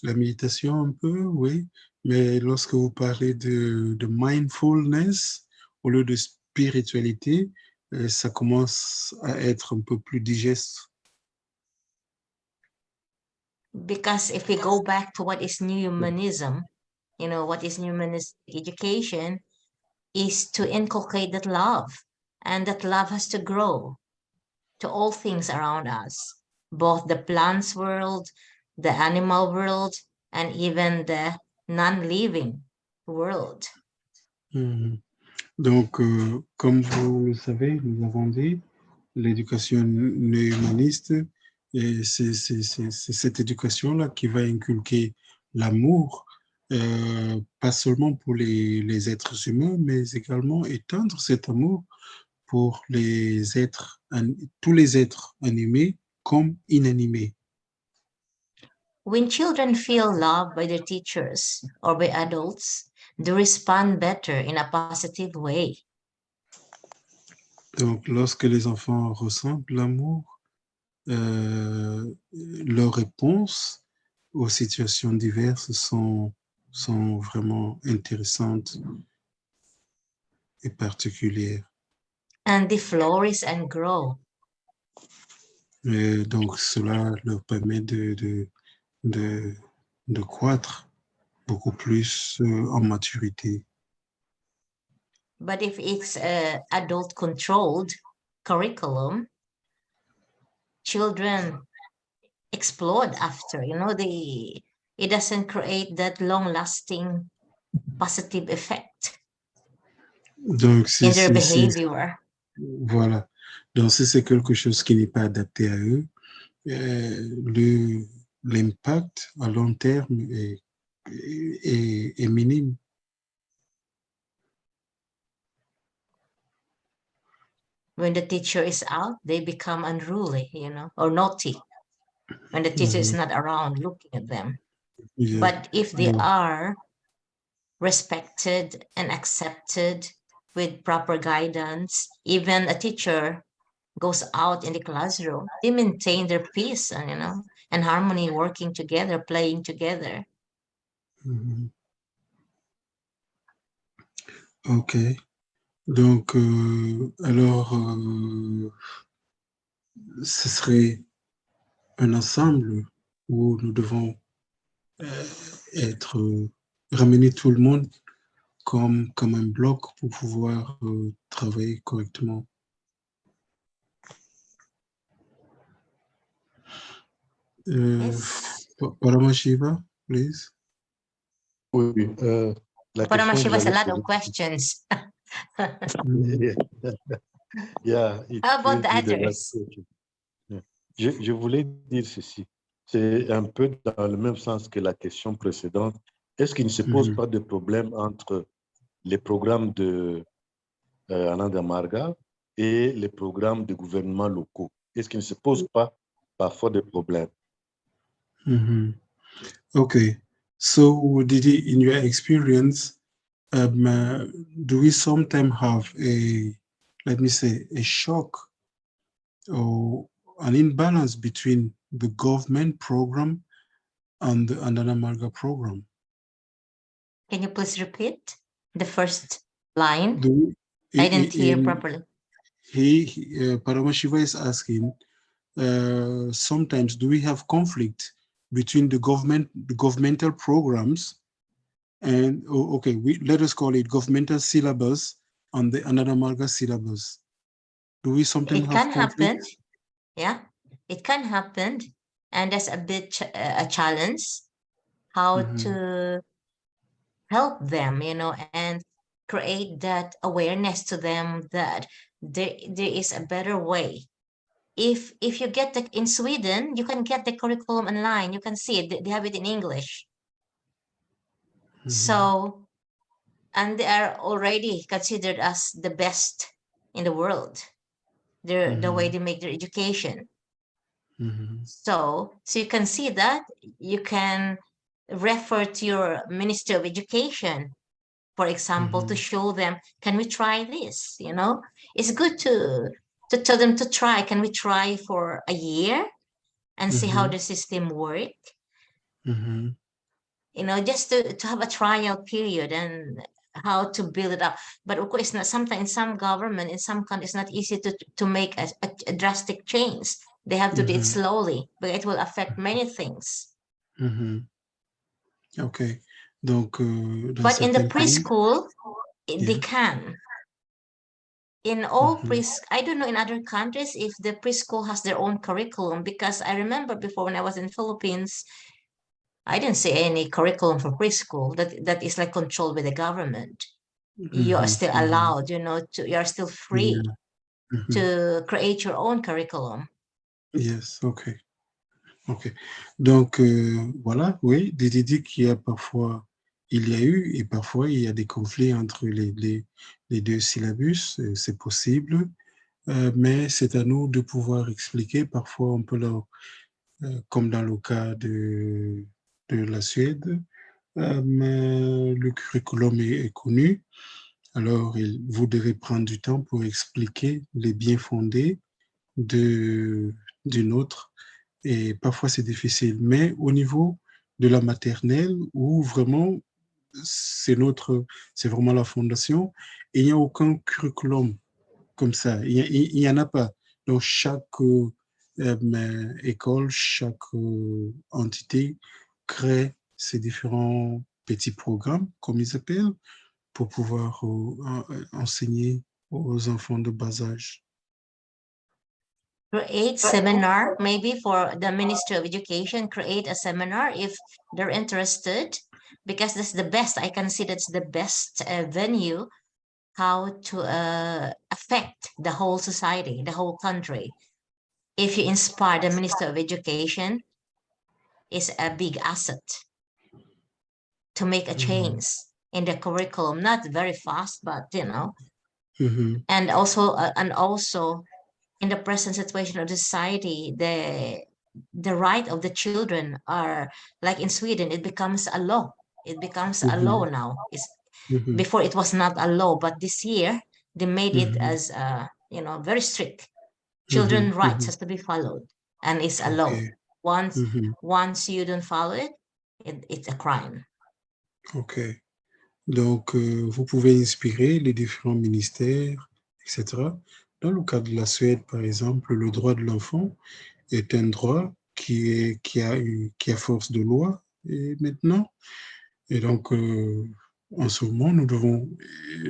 La méditation un peu, oui. Mais lorsque vous parlez de mindfulness au lieu de spiritualité, ça commence à être un peu plus digeste. Because if we go back to what is Neohumanism, what is Neohumanist education is to inculcate that love, and that love has to grow to all things around us, both the plants world, the animal world, and even the non-living world. Donc, comme vous le savez, nous avons dit, l'éducation néo-humaniste Et c'est cette éducation-là qui va inculquer l'amour, pas seulement pour les êtres humains, mais également étendre cet amour pour tous les êtres animés comme inanimés. When children feel loved by their teachers or by adults, they respond better in a positive way. Donc, lorsque les enfants ressentent l'amour, leurs réponses aux situations diverses sont vraiment intéressantes et particulières. And they flourish and grow. Et donc, cela leur permet de croître beaucoup plus en maturité. But if it's adult-controlled curriculum, children explode after. It doesn't create that long-lasting positive effect Donc, in their behavior. Voilà. Donc, si c'est quelque chose qui n'est pas adapté à eux, l'impact à long terme est minime. When the teacher is out, they become unruly, or naughty. When the teacher is not around looking at them. Yeah. But if they are respected and accepted with proper guidance, even a teacher goes out in the classroom, they maintain their peace and harmony, working together, playing together. OK. Donc, alors, ce serait un ensemble où nous devons ramener tout le monde comme un bloc pour pouvoir travailler correctement. Yes. Paramashiva, please. Oui, la question Paramashiva has a que lot j'allais of questions. Yeah, it How about will the be the last others? question. Yeah. Je voulais dire ceci. C'est un peu dans le même sens que la question précédente. Est-ce qu'il ne se pose pas de problème entre les programmes de Ananda Marga et les programmes de gouvernements locaux? Est-ce qu'il ne se pose pas parfois de problèmes? Okay. So, Didi, in your experience, do we sometimes have let me say, a shock or an imbalance between the government program and the Ananda Marga program? Can you please repeat the first line? I didn't hear properly. Paramashiva is asking, sometimes do we have conflict between the governmental programs and, let us call it governmental syllabus and the Ananda Marga syllabus? Do we sometimes It have can conflict? happen. Yeah, it can happen. And that's a bit a challenge, how to help them, and create that awareness to them that there is a better way. If you get in Sweden, you can get the curriculum online. You can see it. They have it in English. So, and they are already considered as the best in the world. The way they make their education. So you can see that. You can refer to your Minister of Education, for example, to show them, can we try this? It's good to tell them to try. Can we try for a year and see how the system work? Just to have a trial period and how to build it up. But of course, sometimes in some government, in some countries, it's not easy to make a drastic change. They have to do it slowly, but it will affect many things. Okay. Donc, but in the preschool, they can. In all I don't know in other countries if the preschool has their own curriculum, because I remember before when I was in Philippines, I didn't see any curriculum for preschool that is like controlled by the government. You are still allowed, you're still free to create your own curriculum. Yes, okay. Ok. Donc, voilà, oui, des idées qu'il y a parfois, il y a eu, et parfois il y a des conflits entre les deux syllabus, c'est possible, mais c'est à nous de pouvoir expliquer. Parfois, on peut leur, comme dans le cas de la Suède, mais le curriculum est connu. Alors, vous devez prendre du temps pour expliquer les biens fondés d'une autre. Et parfois, c'est difficile. Mais au niveau de la maternelle, où vraiment, c'est vraiment la fondation, et il n'y a aucun curriculum comme ça. Il n'y en a pas. Donc, chaque école, chaque entité crée ses différents petits programmes, comme ils appellent, pour pouvoir enseigner aux enfants de bas âge. Create seminar, maybe for the Ministry of Education, create a seminar if they're interested, because that's the best, I can see that's the best venue how to affect the whole society, the whole country. If you inspire the Minister of Education, is a big asset to make a change in the curriculum, not very fast, but and also in the present situation of the society, the right of the children are like in Sweden, it becomes a law. It becomes a law now. Before it was not a law, but this year they made it as very strict. Children rights has to be followed, and it's a law. Once you don't follow it, it's a crime. Ok. Donc, vous pouvez inspirer les différents ministères, etc. Dans le cas de la Suède, par exemple, le droit de l'enfant est un droit qui a force de loi et maintenant. Et donc, en ce moment, nous devons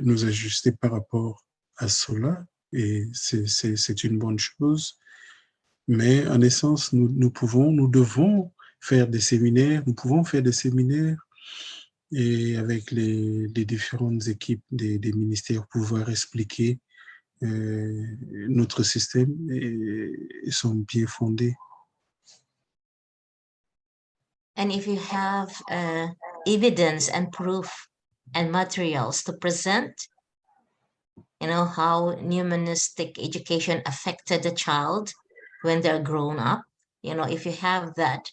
nous ajuster par rapport à cela et c'est une bonne chose. Mais en essence, nous devons faire des séminaires, nous pouvons faire des séminaires et avec les différentes équipes des ministères pouvoir expliquer notre système et son bien fondé. And if you have evidence and proof and materials to present, how humanistic education affected the child when they're grown up, if you have that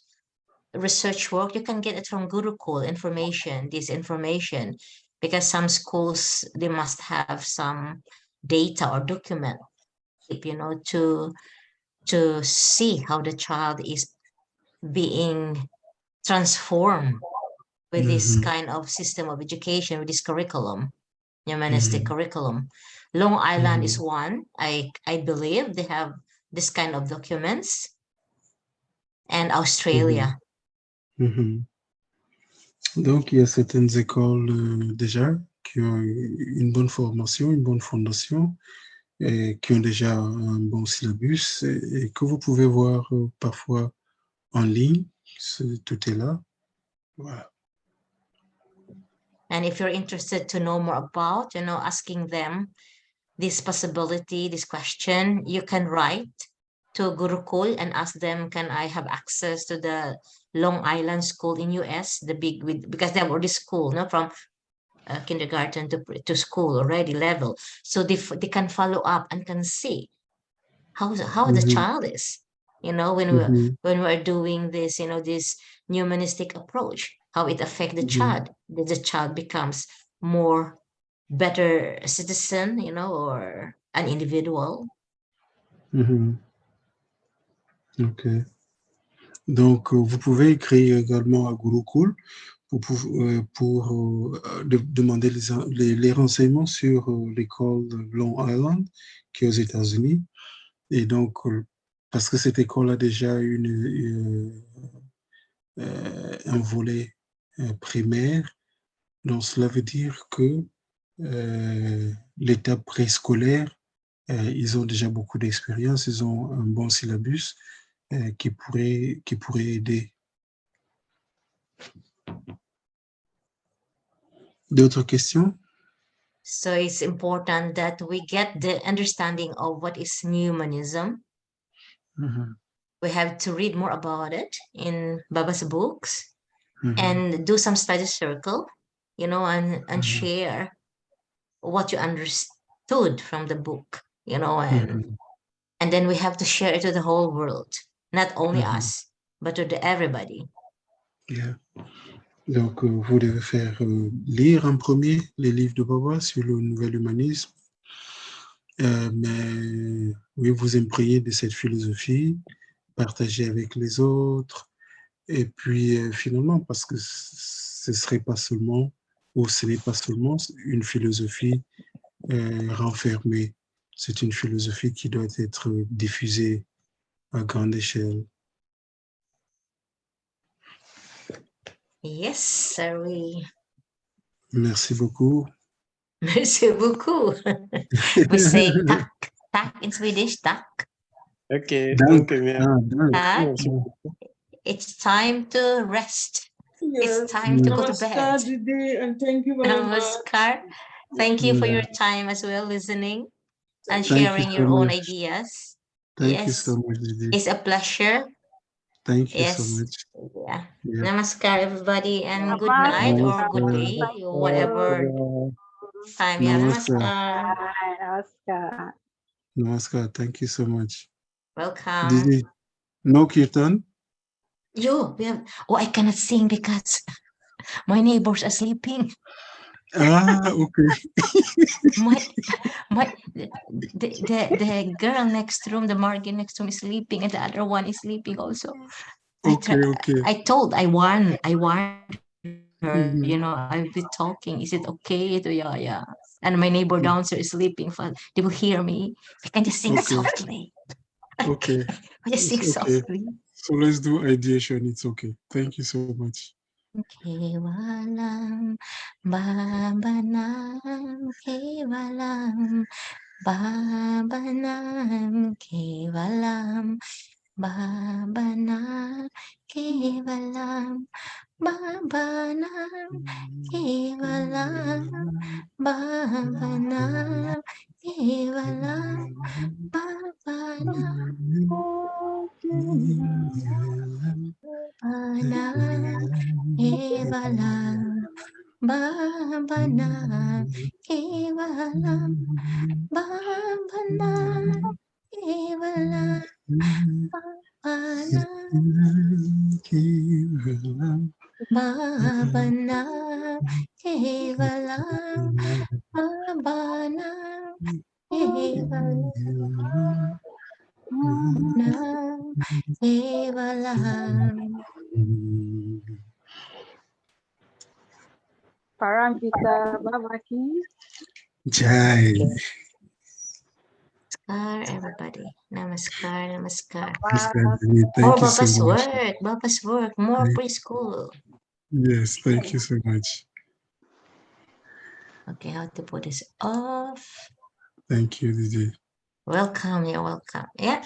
research work, you can get it from Gurukul information, this information, because some schools, they must have some data or document, to see how the child is being transformed with this kind of system of education, with this curriculum, humanistic curriculum. Long Island is one. I believe they have this kind of documents, and Australia. Donc, il y a certaines écoles déjà qui ont une bonne formation, une bonne fondation, et qui ont déjà un bon syllabus et que vous pouvez voir parfois en ligne. Tout est là. Voilà. And if you're interested to know more about, asking them this possibility, this question, you can write to Gurukul and ask them, can I have access to the Long Island school in US, because they have already school, from kindergarten to school already level. So they can follow up and can see how the child is, when we're doing this, this humanistic approach, how it affects the child, that the child becomes more better citizen, or an individual. Ok. Donc, vous pouvez écrire également à Gurukul pour demander les renseignements sur l'école de Long Island qui est aux États-Unis. Et donc, parce que cette école a déjà un volet primaire, donc cela veut dire que l'étape préscolaire, ils ont déjà beaucoup d'expérience, ils ont un bon syllabus qui pourrait aider. D'autres questions? So it's important that we get the understanding of what is humanism. we have to read more about it in Baba's books and do some study circle, you know, and share what you understood from the book, you know, and then we have to share it to the whole world, not only us, but to everybody. Yeah. Donc, vous devez faire lire en premier les livres de Baba sur le nouvel humanisme, mais oui, vous imprégner de cette philosophie, partager avec les autres, et puis finalement, parce que ce serait pas seulement, ou ce n'est pas seulement une philosophie renfermée, c'est une philosophie qui doit être diffusée à grande échelle. Yes, sorry. Merci beaucoup. Merci beaucoup. We say tack, tack in Swedish, tack. Okay, Dank. thank you. Tack. It's time to rest. Yes. It's time to go to Namaskar, bed. Didi, and thank you very much. Namaskar. Thank you for your time as well, listening and Thank you sharing so your own much. ideas. Thank you so much, Didi. It's a pleasure. Thank you so much. Yeah. Yeah. Namaskar, everybody, and good night or good day, or whatever time. Yeah, namaskar. Namaskar. Namaskar. Thank you so much. Welcome. Didi, no kirtan? Yo, we have. Oh, I cannot sing because my neighbors are sleeping. Ah, okay. The girl next room, the Margie next room is sleeping, and the other one is sleeping also. Okay. I warned her, you know, I'll be talking. Is it okay? Yeah. And my neighbor downstairs is sleeping. They will hear me. I can just sing softly. Okay. I just sing softly. So let's do ideation. It's okay. Thank you so much. Kevalam Babanam Kevalam Babanam Kevalam Babanam Kevalam Babanam Kevalam Babanam Kevalam Babanam Kevalam Babanam Kevalam Babanam Kevalam Babanam Kevalam Babanam Kevalam Parang kita babaki. Jai. Namaskar, everybody. Namaskar. Thank you so much. Baba's work, more preschool. Yes, thank you so much. Okay, how to put this off? Thank you, Didi. Welcome, you're welcome. Yeah.